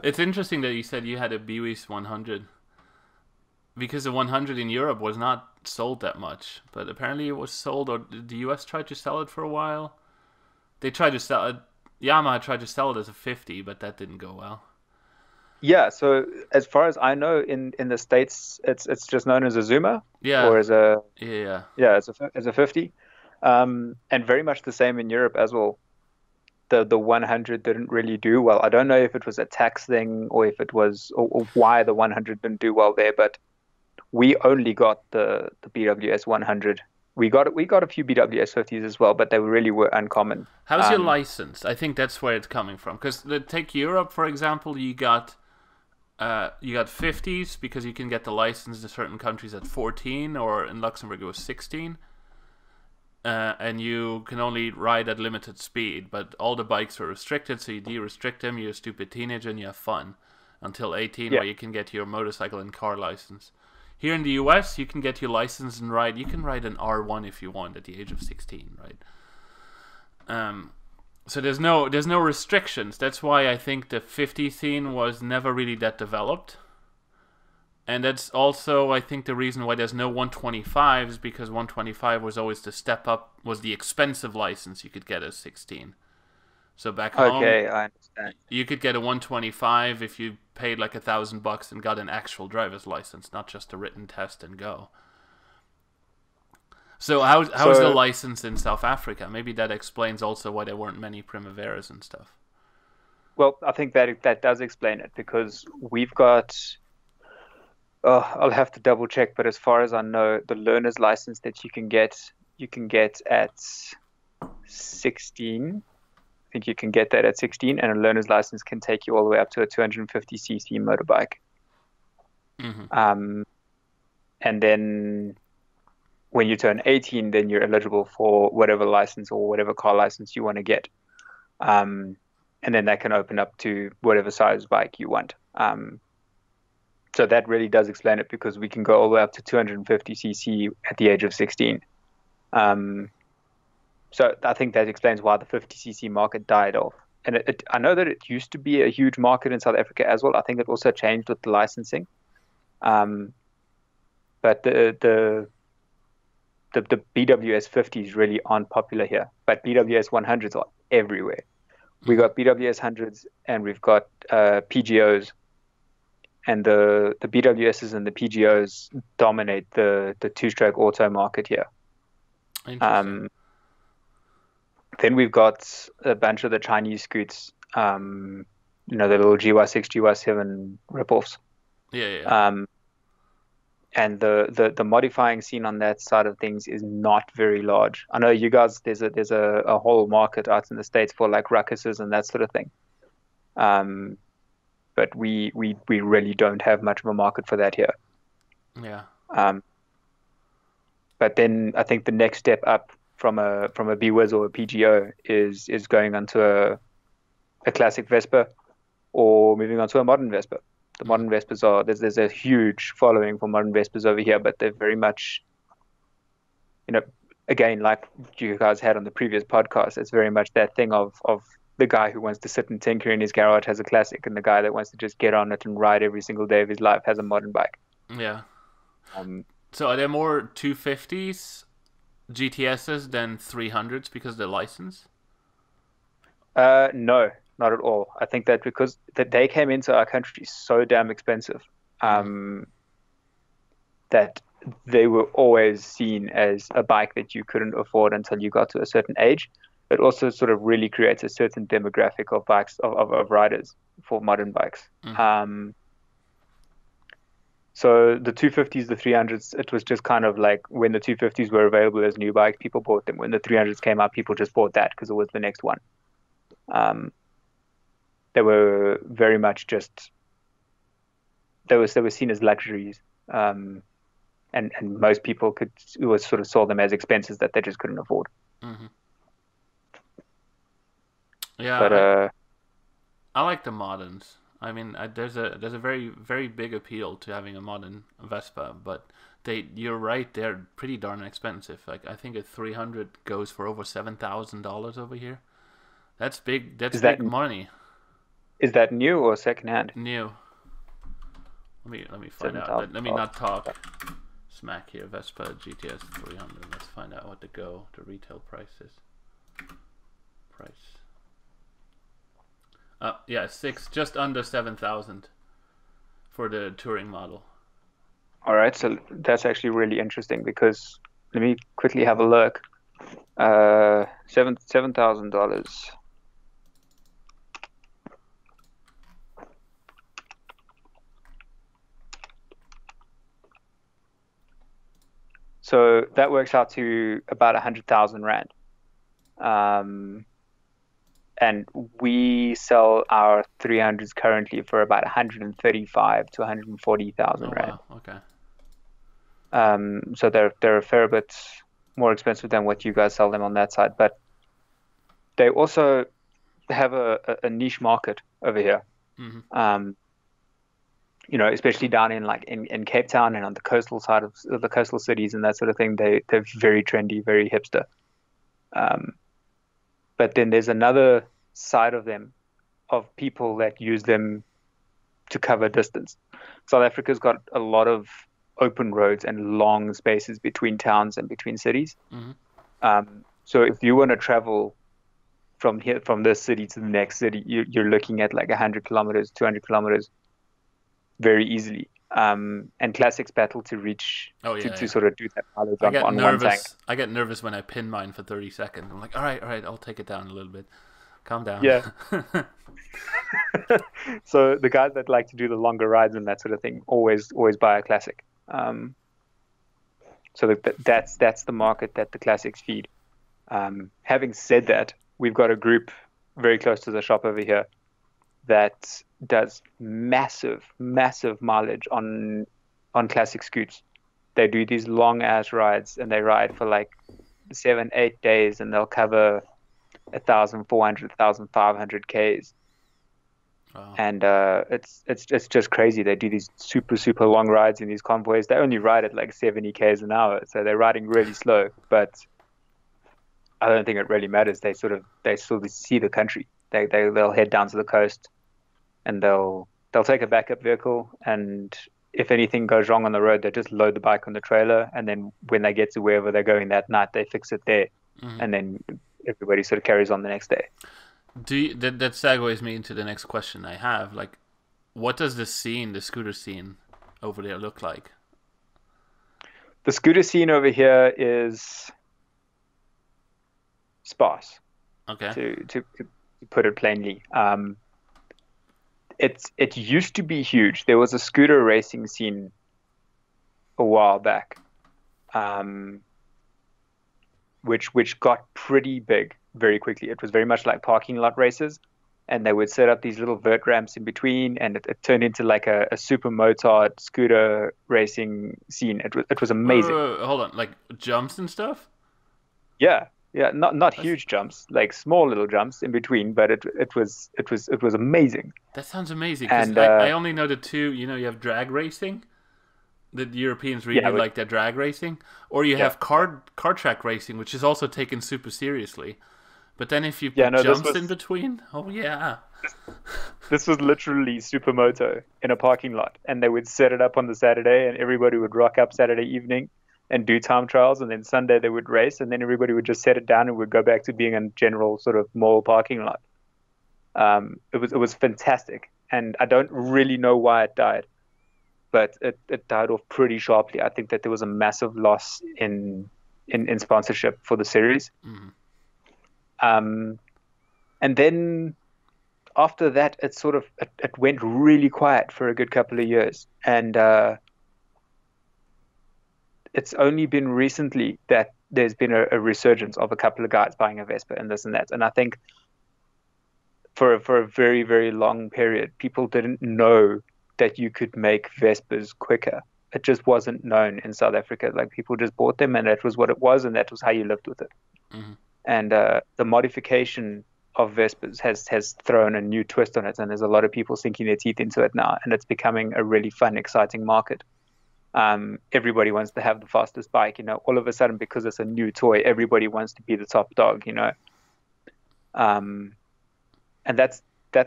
It's interesting that you said you had a Biwis 100 because the 100 in Europe was not sold that much, but apparently it was sold, or the US tried to sell it for a while. They tried to sell it. Yamaha tried to sell it as a 50, but that didn't go well. Yeah, so as far as I know, in the States, it's just known as a Zuma, Yeah. or as a Yeah. as a 50, and very much the same in Europe as well. The 100 didn't really do well. I don't know if it was a tax thing or if it was or why the 100 didn't do well there, but we only got the BWS 100. We got a few BWS 50s as well, but they really were uncommon. How's your license? I think that's where it's coming from. Because take Europe, for example, you got 50s because you can get the license in certain countries at 14, or in Luxembourg it was 16. And you can only ride at limited speed, but all the bikes are restricted, so you de-restrict them, you're a stupid teenager, and you have fun until 18, where you can get your motorcycle and car license. Here in the US, you can get your license and ride. You can ride an R1 if you want at the age of 16, right? So there's no restrictions. That's why I think the 50 scene was never really that developed. And that's also, I think, the reason why there's no 125s, because 125 was always the step up, was the expensive license you could get as 16. So back home, Okay, I understand. you could get a 125 if you paid like $1,000 and got an actual driver's license, not just a written test and go. So how's the license in South Africa? Maybe that explains also why there weren't many Primaveras and stuff. Well, I think that does explain it, because we've got. I'll have to double check, but as far as I know, the learner's license that you can get at 16. I think you can get that at 16, and a learner's license can take you all the way up to a 250cc motorbike. Mm-hmm. And then when you turn 18, then you're eligible for whatever license or whatever car license you want to get. And then that can open up to whatever size bike you want. So that really does explain it, because we can go all the way up to 250cc at the age of 16. So I think that explains why the 50cc market died off. And I know that it used to be a huge market in South Africa as well. I think it also changed with the licensing. But the BWS 50s really aren't popular here. But BWS 100s are everywhere. We got BWS 100s and we've got PGOs. And the BWSs and the PGOs dominate the two-stroke auto market here. Interesting. Then we've got a bunch of the Chinese scoots, the little GY6, GY7 ripoffs. Yeah. And the modifying scene on that side of things is not very large. I know you guys, there's a whole market out in the States for like ruckuses and that sort of thing. But we really don't have much of a market for that here. Yeah. But then I think the next step up from a B-Wiz or a PGO is going onto a classic Vespa, or moving on to a modern Vespa. The modern Vespas there's a huge following for modern Vespas over here, but they're very much, again, like you guys had on the previous podcast, it's very much that thing of the guy who wants to sit and tinker in his garage has a classic, and the guy that wants to just get on it and ride every single day of his life has a modern bike. Yeah. So are there more 250s, GTSs than 300s because of the license? No, not at all. I think that because they came into our country so damn expensive, that they were always seen as a bike that you couldn't afford until you got to a certain age. It also sort of really creates a certain demographic of bikes, of riders for modern bikes. So the 250s, the 300s, it was just kind of like when the 250s were available as new bikes, people bought them. When the 300s came out, people just bought that because it was the next one. They were very much just, they were seen as luxuries. And most people sort of saw them as expenses that they just couldn't afford. Yeah, but I like the moderns. I mean, there's a very, very big appeal to having a modern Vespa, but you're right, they're pretty darn expensive. Like I think a 300 goes for over $7,000 over here. That's big. That's big money. Is that new or secondhand? New. Let me find out. Let me not talk smack here. Vespa GTS 300. Let's find out what the retail price is. Yeah, just under 7,000 for the touring model. All right, so that's actually really interesting because let me quickly have a look. $7,000. So that works out to about 100,000 rand. And we sell our 300s currently for about 135 to 140,000 rand. Wow. Okay. So they're a fair bit more expensive than what you guys sell them on that side, but they also have a niche market over here. Especially down in Cape Town and on the coastal side of the coastal cities and that sort of thing. They're very trendy, very hipster. But then there's another side of them, of people that use them to cover distance. South Africa's got a lot of open roads and long spaces between towns and between cities. So if you want to travel from this city to the next city, you're looking at like 100 kilometers, 200 kilometers very easily. And classics battle to reach to sort of do that mileage on one tank. I get nervous when I pin mine for 30 seconds. I'm like, all right, I'll take it down a little bit. Calm down. Yeah. So the guys that like to do the longer rides and that sort of thing always buy a classic. So that's the market that the classics feed. Having said that, we've got a group very close to the shop over here that does massive mileage on classic scoots. They do these long ass rides and they ride for like 7-8 days and they'll cover 1,400 1,500 Ks. Wow. And it's just crazy. They do these super long rides in these convoys. They only ride at like 70 k's an hour, so they're riding really slow. But I don't think it really matters. They sort of see the country. They'll head down to the coast, and they'll take a backup vehicle, and if anything goes wrong on the road, they just load the bike on the trailer, and then when they get to wherever they're going that night, they fix it there, Hmm. and then everybody sort of carries on the next day. That segues me into the next question I have. Like, what does the scooter scene over there look like? The scooter scene over here is sparse, Okay. to put it plainly. It used to be huge. There was a scooter racing scene a while back, um, which got pretty big very quickly. It was very much like parking lot races, and they would set up these little vert ramps in between, and it turned into like a supermoto scooter racing scene. It was amazing. Hold on. Like jumps and stuff? Yeah, yeah, not That's, huge jumps, like small little jumps in between, but it was amazing. that sounds amazing because And I only know the two. You have drag racing. The Europeans yeah, really like their drag racing, or you yeah, have car track racing, which is also taken super seriously. But then if you yeah. put No, this jumps in was between, oh yeah. this was literally Supermoto in a parking lot, and they would set it up on the Saturday, and everybody would rock up Saturday evening and do time trials, and then Sunday they would race, and then everybody would just set it down and would go back to being a general sort of mall parking lot. It was fantastic, and I don't really know why it died, but it died off pretty sharply. I think that there was a massive loss in sponsorship for the series. Mm-hmm. Um, and then after that, it went really quiet for a good couple of years, and it's only been recently that there's been a resurgence of a couple of guys buying a Vespa and this and that. And I think for a very long period, people didn't know that you could make Vespas quicker. It just wasn't known in South Africa. Like people just bought them, and that was what it was, and that was how you lived with it. Mm-hmm. And the modification of Vespas has thrown a new twist on it, and there's a lot of people sinking their teeth into it now, and it's becoming a really fun, exciting market. Everybody wants to have the fastest bike, all of a sudden, because it's a new toy, everybody wants to be the top dog. Um, and that's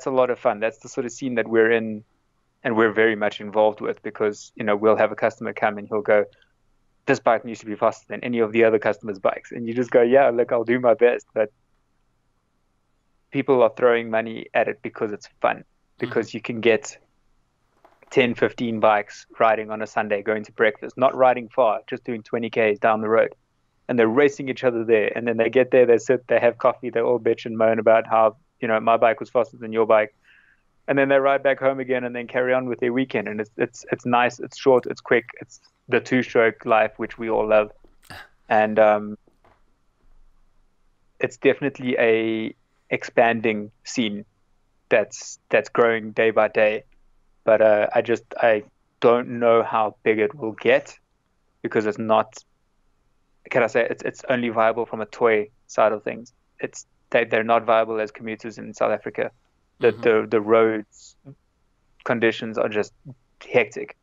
a lot of fun. That's the sort of scene that we're in, and we're very much involved with, because we'll have a customer come and he'll go, this bike needs to be faster than any of the other customers' bikes, and you just go, yeah, look, I'll do my best. But people are throwing money at it because it's fun, Mm-hmm. because you can get 10-15 bikes riding on a Sunday going to breakfast, not riding far, just doing 20 k's down the road, and they're racing each other there. And then they get there, they sit, they have coffee, they all bitch and moan about how my bike was faster than your bike, and then they ride back home again and then carry on with their weekend. And it's nice, it's short, it's quick, it's the two-stroke life which we all love. And it's definitely a expanding scene that's growing day by day. But I don't know how big it will get, because it's not. Can I say it's only viable from a toy side of things? They're not viable as commuters in South Africa. Mm-hmm. The roads conditions are just hectic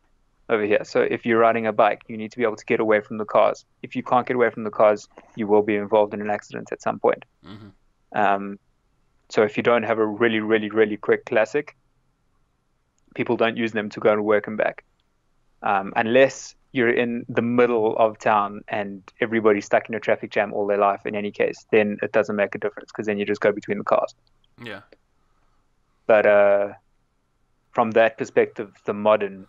over here. So if you're riding a bike, you need to be able to get away from the cars. If you can't get away from the cars, you will be involved in an accident at some point. Mm-hmm. So if you don't have a really quick classic, people don't use them to go to work and back, unless you're in the middle of town and everybody's stuck in a traffic jam all their life. In any case, then it doesn't make a difference, because then you just go between the cars. Yeah. But from that perspective, the modern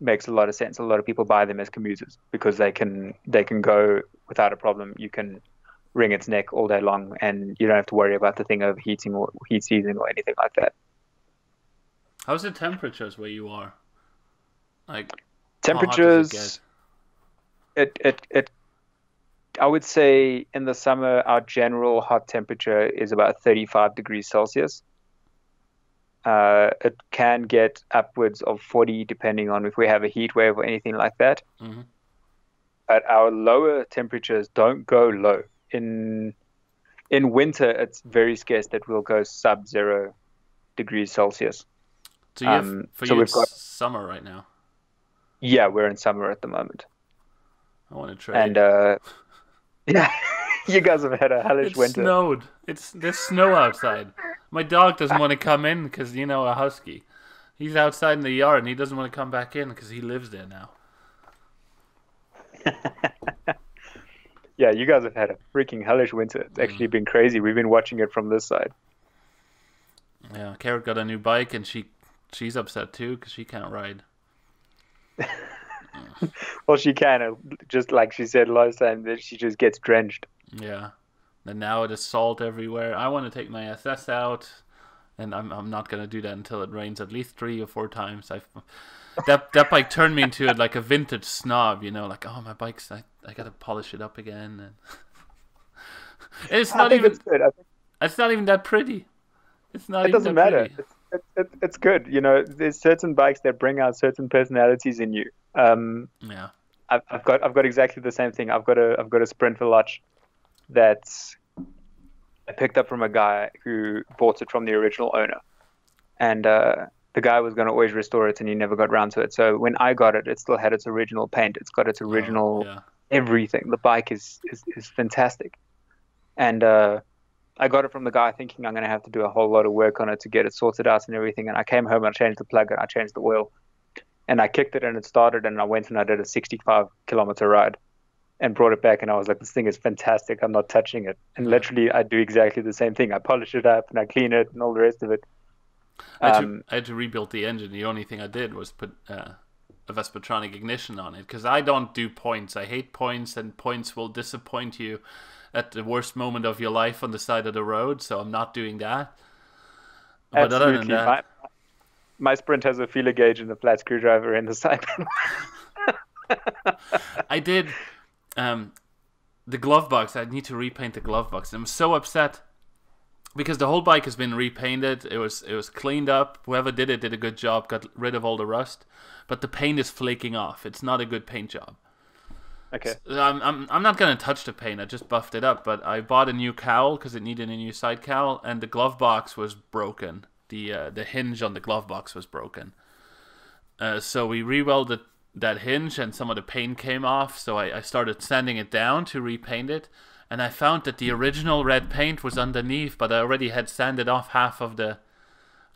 makes a lot of sense. A lot of people buy them as commuters because they can go without a problem. You can wring its neck all day long, and you don't have to worry about the thing overheating or heat seizing or anything like that. How's the temperatures where you are? Like, how hot does Temperatures, it I would say in the summer our general hot temperature is about 35 degrees Celsius. It can get upwards of 40 depending on if we have a heat wave or anything like that. it get? Mm-hmm. But our lower temperatures don't go low. In winter, it's very scarce that we'll go sub-zero degrees Celsius. So you have, for So you we've got, it's summer right now. yeah, we're in summer at the moment. I want to And trade. yeah, you guys have had a hellish It winter. snowed. There's snow outside. My dog doesn't want to come in because a husky. He's outside in the yard and he doesn't want to come back in because he lives there now. Yeah, you guys have had a freaking hellish winter. It's actually been crazy. We've been watching it from this side. Yeah, Carrot got a new bike and she's upset too because she can't ride. Well, she can, just like she said last time, that she just gets drenched. Yeah, and now there's salt everywhere. I want to take my SS out, and I'm not gonna do that until it rains at least 3 or 4 times. That bike turned me into like a vintage snob, like, oh, my bike's I gotta polish it up again, and it's not even. It's good. It's not even that pretty. It's not. It even doesn't that matter. Pretty. It's good. There's certain bikes that bring out certain personalities in you. Yeah. I've got exactly the same thing. I've got a Sprint Veloce that I picked up from a guy who bought it from the original owner, and the guy was going to always restore it, and he never got around to it. So when I got it, it still had its original paint. It's got its original everything. The bike is fantastic, and I got it from the guy thinking I'm going to have to do a whole lot of work on it to get it sorted out and everything. And I came home and I changed the plug and I changed the oil, and I kicked it and it started, and I went and I did a 65-kilometer ride and brought it back, and I was like, this thing is fantastic. I'm not touching it. And literally I do exactly the same thing. I polish it up and I clean it and all the rest of it. I had to rebuild the engine. The only thing I did was put a Vespatronic ignition on it because I don't do points. I hate points, and points will disappoint you at the worst moment of your life on the side of the road. So I'm not doing that. But absolutely. other than that, my Sprint has a feeler gauge and a flat screwdriver in the side panel. I did the glove box. I need to repaint the glove box. I'm so upset because the whole bike has been repainted. It was cleaned up. Whoever did it did a good job. Got rid of all the rust, but the paint is flaking off. It's not a good paint job. Okay. So I'm not gonna touch the paint. I just buffed it up, but I bought a new cowl because it needed a new side cowl, and the glove box was broken. The hinge on the glove box was broken. So we re-welded that hinge, and some of the paint came off. So I started sanding it down to repaint it, and I found that the original red paint was underneath, but I already had sanded off half of the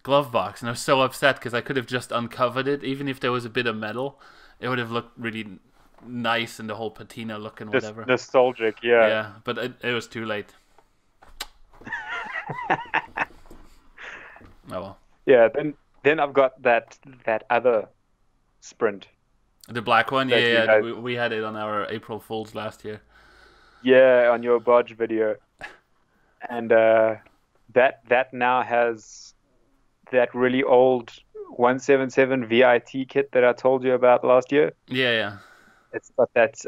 glove box, and I was so upset because I could have just uncovered it. Even if there was a bit of metal, it would have looked really nice and the whole patina look and whatever. Nostalgic, yeah. Yeah, but it was too late. Oh well. Yeah, then I've got that other Sprint. The black one, yeah. Guys... We had it on our April Fools last year. Yeah, on your Bodge video. And that now has that really old 177 VIT kit that I told you about last year. Yeah. It's got that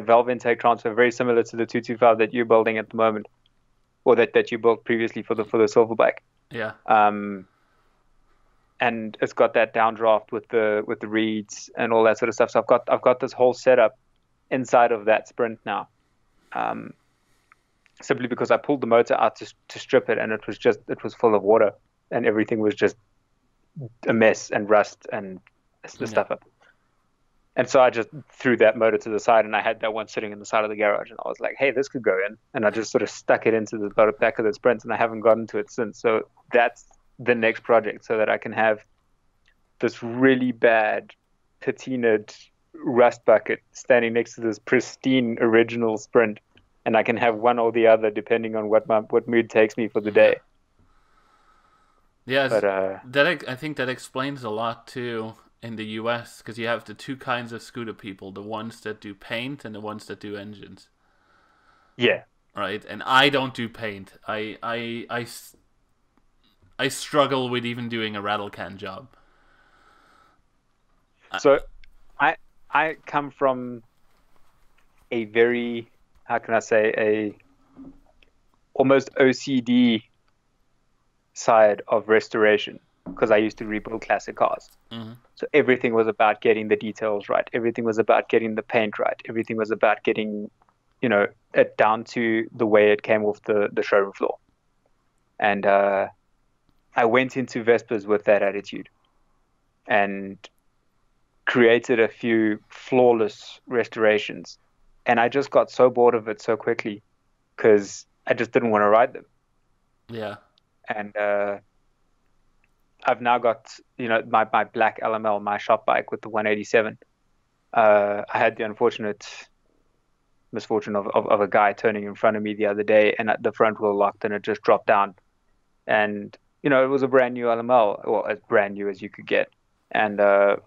valve intake transfer, very similar to the 225 that you're building at the moment, or that you built previously for the Silverback. Yeah. And it's got that downdraft with the reeds and all that sort of stuff. So I've got this whole setup inside of that Sprint now, simply because I pulled the motor out to strip it, and it was full of water, and everything was just a mess and rust and the stuff up. And so I just threw that motor to the side, and I had that one sitting in the side of the garage, and I was like, hey, this could go in. And I just sort of stuck it into the back of the Sprint, and I haven't gotten to it since. So that's the next project, so that I can have this really bad patinaed rust bucket standing next to this pristine original Sprint, and I can have one or the other depending on what mood takes me for the day. Yeah, but I think that explains a lot too in the US, because you have the two kinds of scooter people: the ones that do paint and the ones that do engines. Yeah. Right, and I don't do paint. I struggle with even doing a rattle can job. So I come from a very, how can I say, a almost OCD side of restoration, because I used to rebuild classic cars. Mm-hmm. So everything was about getting the details right. Everything was about getting the paint right. Everything was about getting, it down to the way it came off the showroom floor. And I went into Vespas with that attitude. and created a few flawless restorations. And I just got so bored of it so quickly because I just didn't want to ride them. Yeah. And I've now got, my black LML, my shop bike with the 187. I had the unfortunate misfortune of a guy turning in front of me the other day, and the front wheel locked and it just dropped down. And, it was a brand new LML, or as brand new as you could get. And the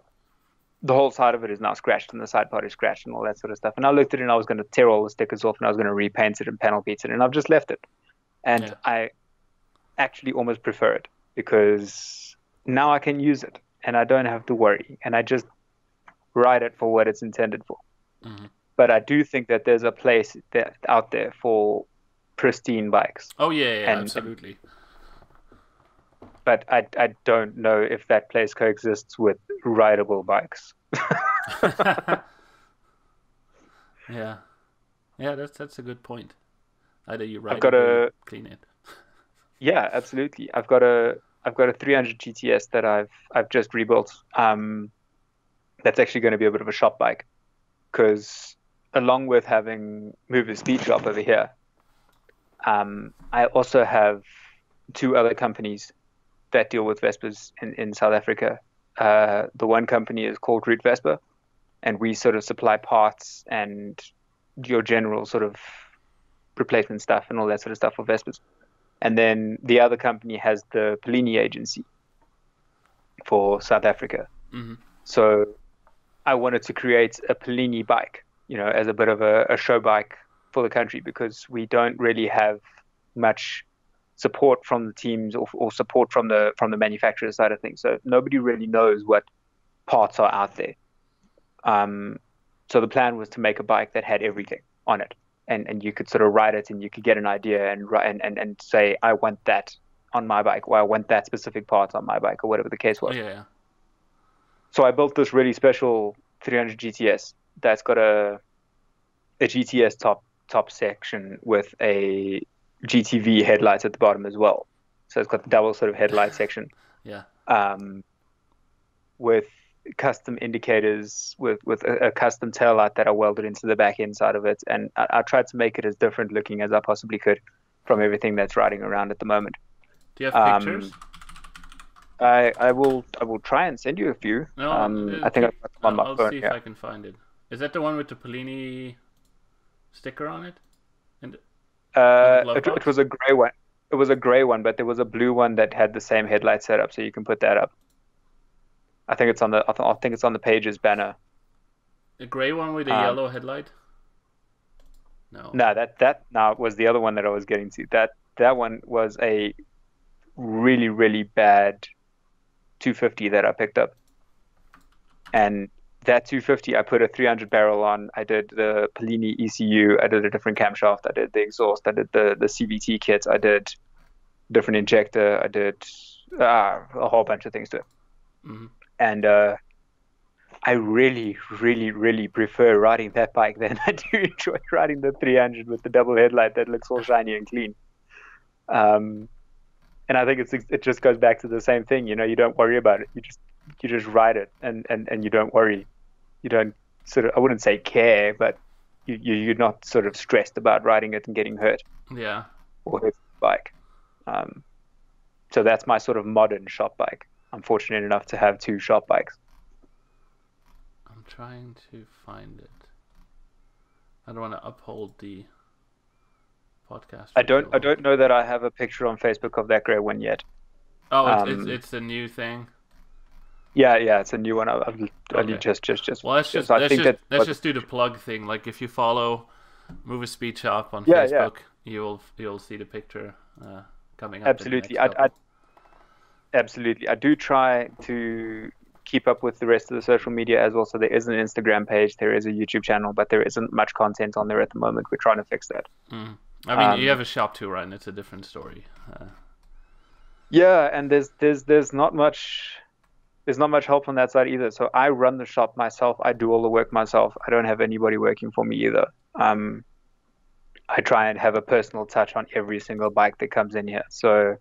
whole side of it is now scratched, and the side part is scratched and all that sort of stuff. And I looked at it and I was going to tear all the stickers off and I was going to repaint it and panel beat it, and I've just left it. And I actually almost prefer it because now I can use it and I don't have to worry, and I just ride it for what it's intended for. Mm-hmm. But I do think that there's a place out there for pristine bikes. Oh yeah, absolutely. But I don't know if that place coexists with rideable bikes. Yeah, that's a good point. Either you ride it or you clean it. Yeah, absolutely. I've got a 300 GTS that I've just rebuilt. That's actually going to be a bit of a shop bike, because along with having Moover Speedshop over here, I also have two other companies that deal with Vespas in South Africa. The one company is called Root Vespa, and we sort of supply parts and your general sort of replacement stuff and all that sort of stuff for Vespas. And then the other company has the Pelini agency for South Africa. Mm-hmm. So I wanted to create a Pelini bike, as a bit of a show bike for the country, because we don't really have much support from the teams or support from the manufacturer side of things. So nobody really knows what parts are out there. So the plan was to make a bike that had everything on it, and you could sort of ride it and you could get an idea and say, I want that on my bike, or I want that specific part on my bike, or whatever the case was. Yeah. So I built this really special 300 GTS that's got a GTS top section with a GTV headlights at the bottom as well. So it's got the double sort of headlight section. Yeah. With custom indicators, with a custom tail light that I welded into the back end side of it, and I tried to make it as different looking as I possibly could from everything that's riding around at the moment. Do you have pictures? I will try and send you a few. No, I think I've got them on my phone. I'll see if I can find it. Is that the one with the Pelini sticker on it? It was a gray one. It was a gray one, but there was a blue one that had the same headlight setup, so you can put that up. I think it's on the Pages banner. The gray one with the yellow headlight? No. No, that was the other one that I was getting to. That one was a really, really bad 250 that I picked up. And that 250, I put a 300 barrel on. I did the Pelini ECU. I did a different camshaft. I did the exhaust. I did the CVT kit. I did different injector. I did a whole bunch of things to it. Mm-hmm. And I really, really, really prefer riding that bike than I do enjoy riding the 300 with the double headlight that looks all shiny and clean. And I think it just goes back to the same thing. You don't worry about it. You just ride it, and you don't worry. You don't sort of, I wouldn't say care, but you're not sort of stressed about riding it and getting hurt. Yeah. Or hurt the bike. So that's my sort of modern shop bike. I'm fortunate enough to have two shop bikes. I'm trying to find it. I don't want to uphold the podcast. I don't know that I have a picture on Facebook of that grey one yet. Oh, it's a new thing. Yeah, it's a new one. I've only just. Well, let's just do the plug thing. Like if you follow Moover Speedshop on Facebook, you'll see the picture coming up. Absolutely, absolutely. I do try to keep up with the rest of the social media as well. So there is an Instagram page, there is a YouTube channel, but there isn't much content on there at the moment. We're trying to fix that. I mean, you have a shop too, right? And it's a different story. Yeah, and there's not much. There's not much help on that side either. So I run the shop myself. I do all the work myself. I don't have anybody working for me either. I try and have a personal touch on every single bike that comes in here. So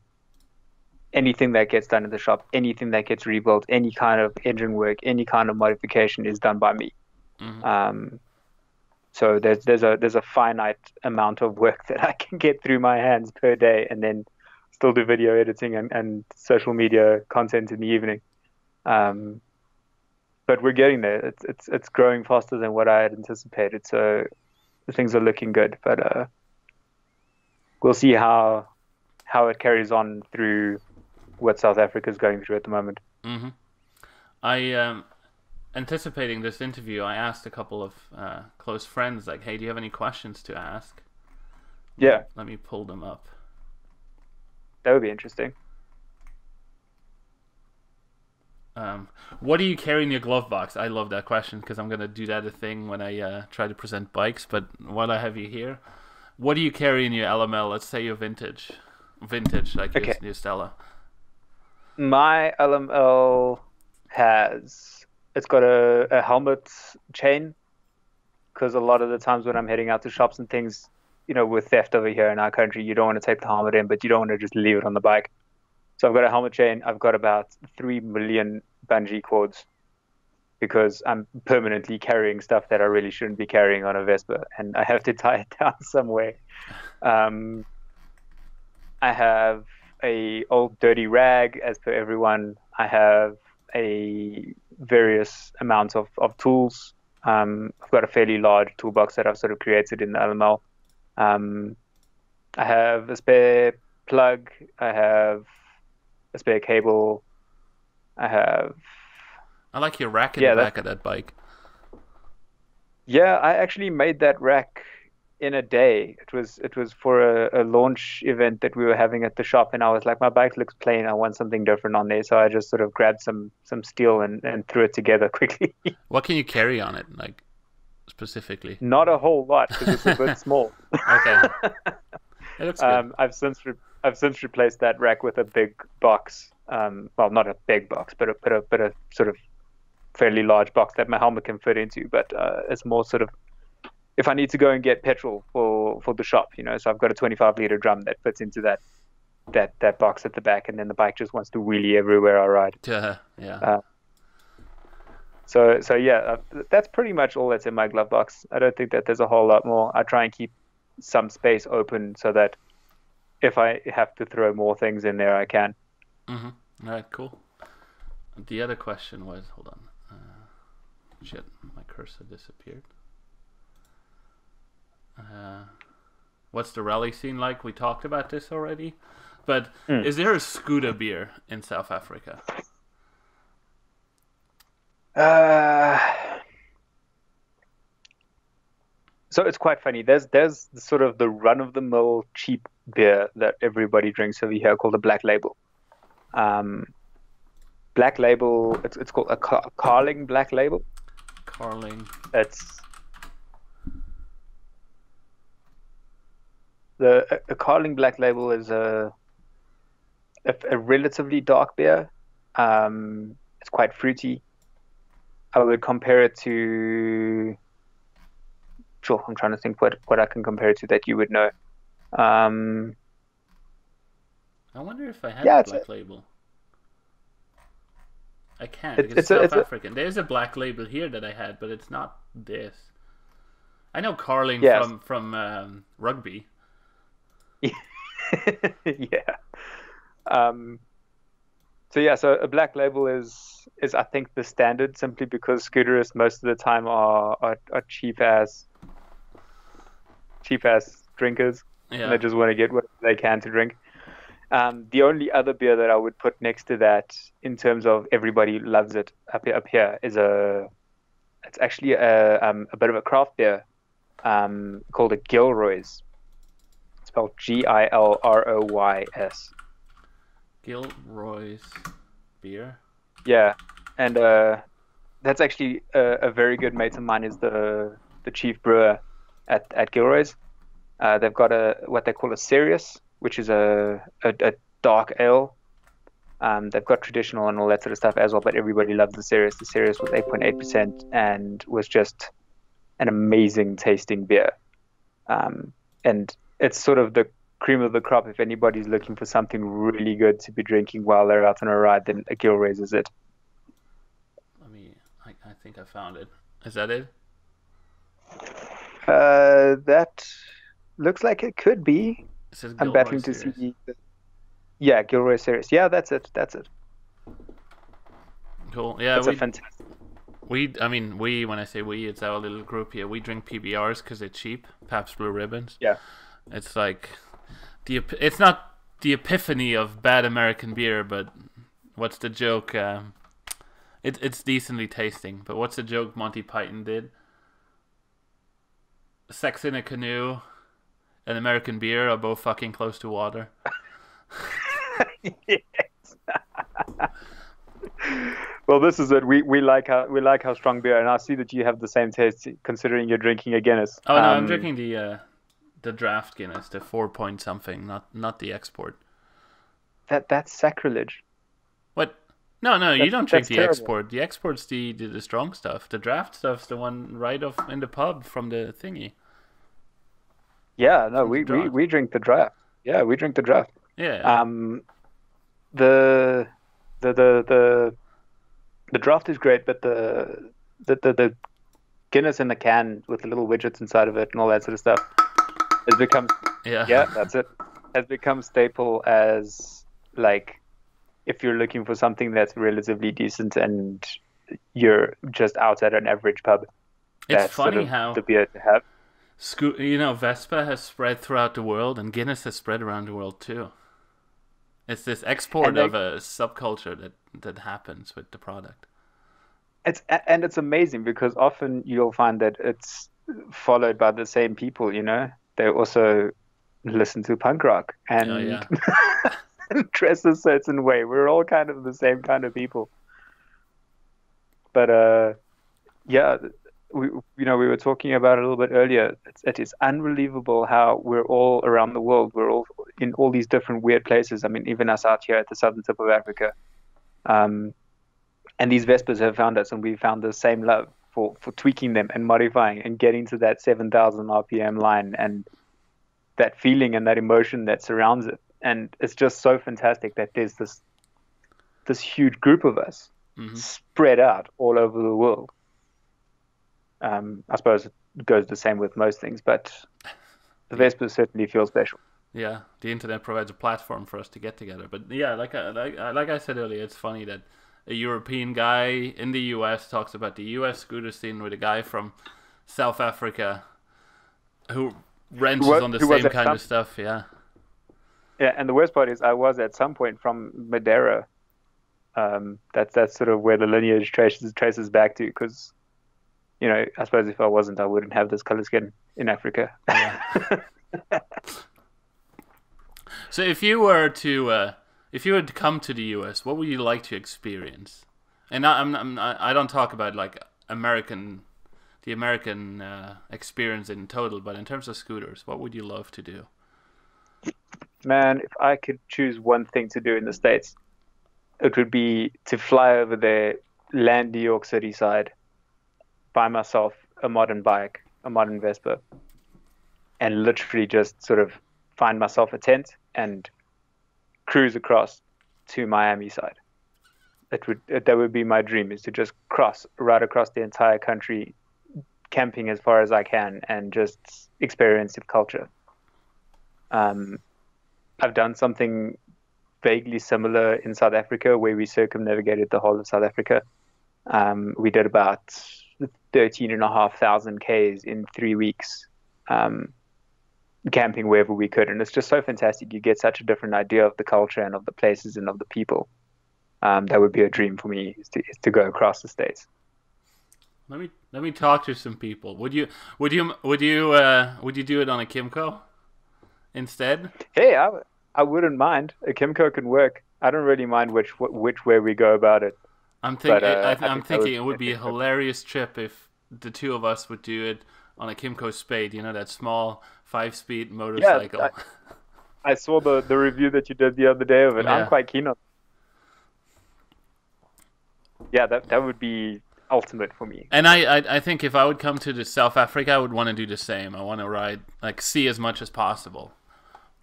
anything that gets done in the shop, anything that gets rebuilt, any kind of engine work, any kind of modification is done by me. So there's a finite amount of work that I can get through my hands per day, and then still do video editing and social media content in the evening. But we're getting there. It's growing faster than what I had anticipated. So things are looking good. But we'll see how it carries on through what South Africa is going through at the moment. I anticipating this interview, I asked a couple of close friends, like, hey, do you have any questions to ask? Yeah. Let me pull them up. That would be interesting. What do you carry in your glove box? I love that question because I'm going to do that a thing when I try to present bikes. But while I have you here, what do you carry in your LML? Let's say your vintage, like your Stella. My LML it's got a helmet chain, because a lot of the times when I'm heading out to shops and things, with theft over here in our country, you don't want to take the helmet in, but you don't want to just leave it on the bike. So I've got a helmet chain. I've got about 3 million bungee cords, because I'm permanently carrying stuff that I really shouldn't be carrying on a Vespa, and I have to tie it down somewhere. I have a old dirty rag, as per everyone. I have a various amounts of tools. I've got a fairly large toolbox that I've sort of created in the LML. I have a spare plug. I have a spare cable. I like your rack in the back of that bike. Yeah, I actually made that rack in a day. It was for a launch event that we were having at the shop, and I was like, my bike looks plain, I want something different on there. So I just sort of grabbed some steel and threw it together quickly. What can you carry on it, like, specifically? Not a whole lot, because it's a bit small. Okay. It looks good. I've since replaced that rack with a big box. Well, not a big box, but a sort of fairly large box that my helmet can fit into. But it's more sort of, if I need to go and get petrol for the shop, so I've got a 25-liter drum that fits into that box at the back, and then the bike just wants to wheelie everywhere I ride. Yeah. So yeah, that's pretty much all that's in my glove box. I don't think that there's a whole lot more. I try and keep some space open so that if I have to throw more things in there, I can. All right, cool. The other question was, hold on. Shit, my cursor disappeared. What's the rally scene like? We talked about this already. But is there a scooter beer in South Africa? So it's quite funny. There's sort of the run-of-the-mill cheap beer that everybody drinks over here called a Black Label. Black Label, it's called a Carling Black Label. Carling. A Carling Black Label is a relatively dark beer. It's quite fruity. I would compare it to... Sure, I'm trying to think what I can compare it to that you would know. I wonder if I had a Black Label. I can't, because it's South African. There's a Black Label here that I had, but it's not this. I know Carling from rugby. Yeah. So a Black Label is I think the standard, simply because scooterists most of the time are cheap ass drinkers. Yeah. And they just want to get what they can to drink. The only other beer that I would put next to that, in terms of everybody loves it up here, is it's actually a bit of a craft beer called a Gilroy's. It's spelled Gilroys. Gilroy's beer. Yeah, and that's actually a very good mate of mine, is the chief brewer at Gilroy's. They've got what they call a Sirius, which is a dark ale. They've got traditional and all that sort of stuff as well, but everybody loves the Sirius. The Sirius was 8.8% and was just an amazing tasting beer. And it's sort of the cream of the crop. If anybody's looking for something really good to be drinking while they're out on a ride, then a Gilroy's is it. I think I found it. Is that it? That looks like it could be. It says I'm Gilroy battling to Series. see. Yeah, Gilroy Series. Yeah, that's it. That's it. Cool. Yeah, That's a fantastic. When I say we, it's our little group here. We drink PBRs because they're cheap. Pabst Blue Ribbons. Yeah. It's like it's not the epiphany of bad American beer, but what's the joke? It's decently tasting, but what's the joke Monty Python did? Sex in a canoe and American beer are both fucking close to water. Yes. Well, this is it. We like how strong beer, and I see that you have the same taste, considering you're drinking a Guinness. Oh no, I'm drinking the draft Guinness, the 4 point something, not the export. That's sacrilege. What? No, you don't drink the terrible. export. The export's the strong stuff. The draft stuff's the one right off in the pub from the thingy. Yeah, no, we drink the draft. Yeah, we drink the draft. Yeah. The draft is great, but the Guinness in the can with the little widgets inside of it and all that sort of stuff has become that's it. Has become staple as, like, if you're looking for something that's relatively decent and you're just out at an average pub. It's funny how the beer to have. Vespa has spread throughout the world, and Guinness has spread around the world too. It's this export of a subculture that happens with the product. It's amazing because often you'll find that it's followed by the same people. They also listen to punk rock and dress a certain way. We're all kind of the same kind of people. But we were talking about it a little bit earlier. It is unbelievable how we're all around the world. We're all in all these different weird places. I mean, even us out here at the southern tip of Africa. And these Vespas have found us, and we found the same love for tweaking them and modifying and getting to that 7,000 RPM line and that feeling and that emotion that surrounds it. And it's just so fantastic that there's this huge group of us spread out all over the world. I suppose it goes the same with most things, but the Vespa certainly feels special. Yeah, the internet provides a platform for us to get together. But yeah, like I said earlier, it's funny that a European guy in the US talks about the US scooter scene with a guy from South Africa who wrenches on the same kind of stuff. Yeah. Yeah, and the worst part is I was at some point from Madeira. That's sort of where the lineage traces back to, because, I suppose if I wasn't, I wouldn't have this color skin in Africa. Yeah. So if you were to come to the US, what would you like to experience? And I don't talk about like the American experience in total, but in terms of scooters, what would you love to do? Man, if I could choose one thing to do in the States, it would be to fly over there, land New York City side, buy myself a modern bike, a modern Vespa, and literally just sort of find myself a tent and cruise across to Miami side. That would be my dream, is to just right across the entire country, camping as far as I can and just experience the culture. I've done something vaguely similar in South Africa where we circumnavigated the whole of South Africa. We did about 13,500 Ks in 3 weeks, camping wherever we could. And it's just so fantastic. You get such a different idea of the culture and of the places and of the people. That would be a dream for me, is to go across the States. Let me talk to some people. Would you do it on a Kimco instead? Hey, I wouldn't mind. A Kimco can work. I don't really mind which way we go about it. I'm thinking it would be a hilarious trip if the two of us would do it on a Kimco Spade. That small 5-speed motorcycle. Yeah, I saw the review that you did the other day of it. Yeah. I'm quite keen on it. Yeah, that would be ultimate for me. And I think if I would come to South Africa, I would want to do the same. I want to ride, see as much as possible.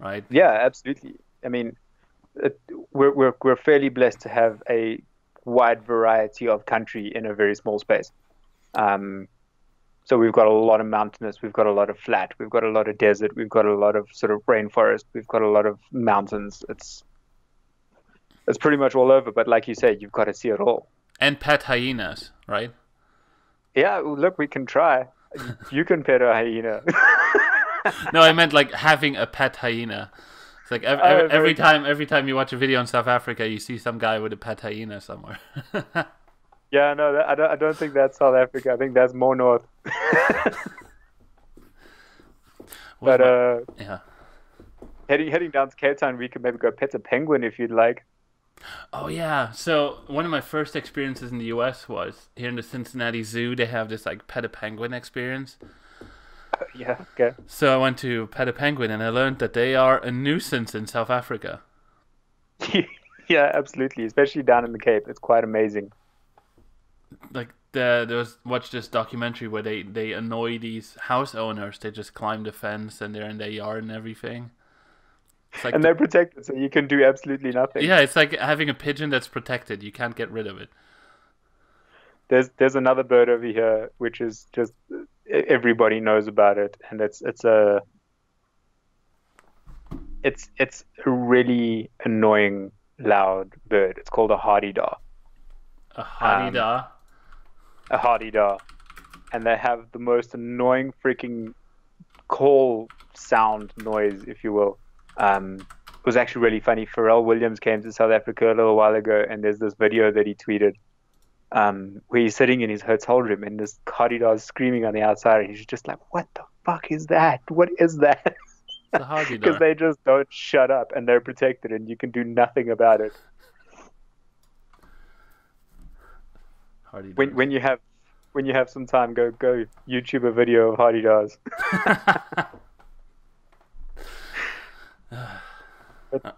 right? Yeah, absolutely. I mean, we're fairly blessed to have a wide variety of country in a very small space. So we've got a lot of mountainous, we've got a lot of flat, we've got a lot of desert, we've got a lot of sort of rainforest, we've got a lot of mountains. It's pretty much all over. But like you said, you've got to see it all. And pet hyenas, right? Yeah, look, we can try. You can pet a hyena. No, I meant like having a pet hyena. It's like every time you watch a video in South Africa, you see some guy with a pet hyena somewhere. Yeah, no, I don't think that's South Africa. I think that's more north. But yeah, heading down to Cape Town, we could maybe go pet a penguin if you'd like. Oh yeah. So one of my first experiences in the US was here in the Cincinnati Zoo. They have this like pet a penguin experience. Yeah, okay. So I went to pet a penguin and I learned that they are a nuisance in South Africa. Yeah, absolutely. Especially down in the Cape. It's quite amazing. Like watch this documentary where they annoy these house owners. They just climb the fence and they're in their yard and everything. It's like and they're protected, so you can do absolutely nothing. Yeah, it's like having a pigeon that's protected. You can't get rid of it. There's another bird over here which is just everybody knows about it, and it's a really annoying loud bird. It's called a hardy-daw. A hardy-daw? A hardy-daw. And they have the most annoying freaking call sound noise, if you will. It was actually really funny. Pharrell Williams came to South Africa a little while ago, and there's this video that he tweeted where he's sitting in his hotel room and this hardy-daw is screaming on the outside, and he's just like, what the fuck is that? What is that? Because they just don't shut up, and they're protected, and you can do nothing about it. When you have some time, go YouTube a video of hardy-daws.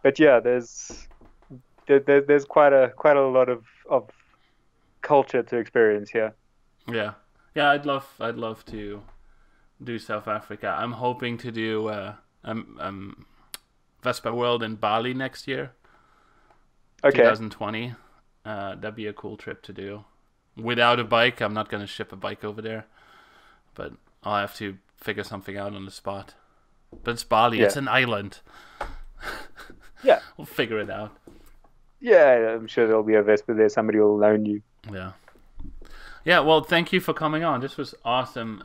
but yeah, there's quite a lot of culture to experience here. Yeah, I'd love to do South Africa. I'm hoping to do Vespa World in Bali next year. Okay. 2020. That'd be a cool trip to do. Without a bike, I'm not going to ship a bike over there, but I'll have to figure something out on the spot. But it's Bali. Yeah. It's an island. Yeah. We'll figure it out. Yeah, I'm sure there'll be a Vespa there. Somebody will loan you. Yeah. Yeah, well, thank you for coming on. This was awesome.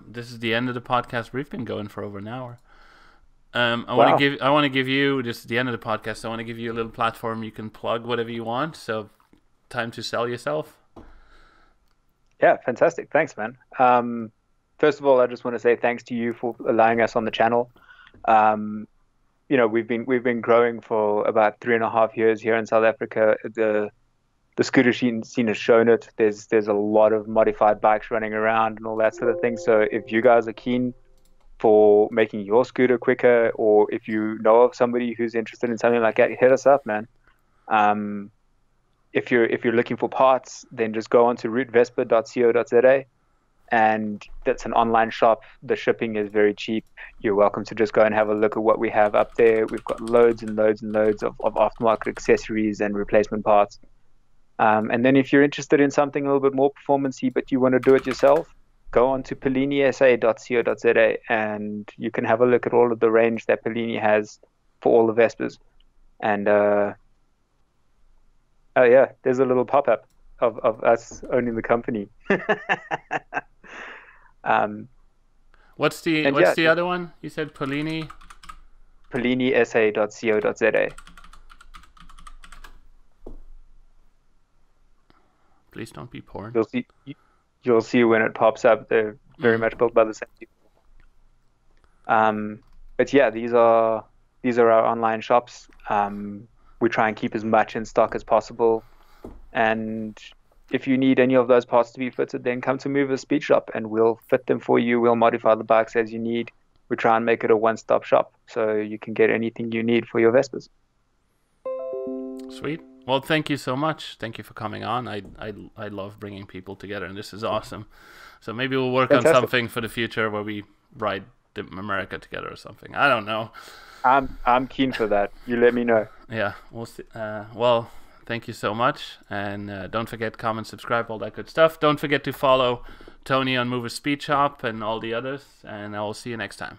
This is the end of the podcast. We've been going for over an hour. I want to give you, this is the end of the podcast, I want to give you a little platform you can plug whatever you want. So, time to sell yourself. Yeah, fantastic. Thanks, man. First of all, I just want to say thanks to you for allowing us on the channel. We've been growing for about 3.5 years here in South Africa. The scooter scene has shown it. There's a lot of modified bikes running around and all that sort of thing. So if you guys are keen for making your scooter quicker, or if you know of somebody who's interested in something like that, hit us up, man. If you're looking for parts, then just go on to rootevespa.co.za, and that's an online shop. The shipping is very cheap. You're welcome to just go and have a look at what we have up there. We've got loads and loads and loads of aftermarket accessories and replacement parts. And then if you're interested in something a little bit more performance-y, but you want to do it yourself, go on to pelinisa.co.za, and you can have a look at all of the range that Pelini has for all the Vespas. And there's a little pop-up of us owning the company. What's the other one? You said Pelini? pelinisa.co.za. Please don't be porn. You'll see when it pops up. They're very much built by the same people. But yeah, these are our online shops. We try and keep as much in stock as possible. And if you need any of those parts to be fitted, then come to Moover Speedshop and we'll fit them for you. We'll modify the bikes as you need. We try and make it a one-stop shop so you can get anything you need for your Vespas. Sweet. Well, thank you so much. Thank you for coming on. I love bringing people together, and this is awesome. So maybe we'll work on something for the future where we ride America together or something. I don't know. I'm keen for that. You let me know. Yeah, we'll see. Well, thank you so much, and don't forget, comment, subscribe, all that good stuff. Don't forget to follow Tony on Moover Speedshop and all the others, and I will see you next time.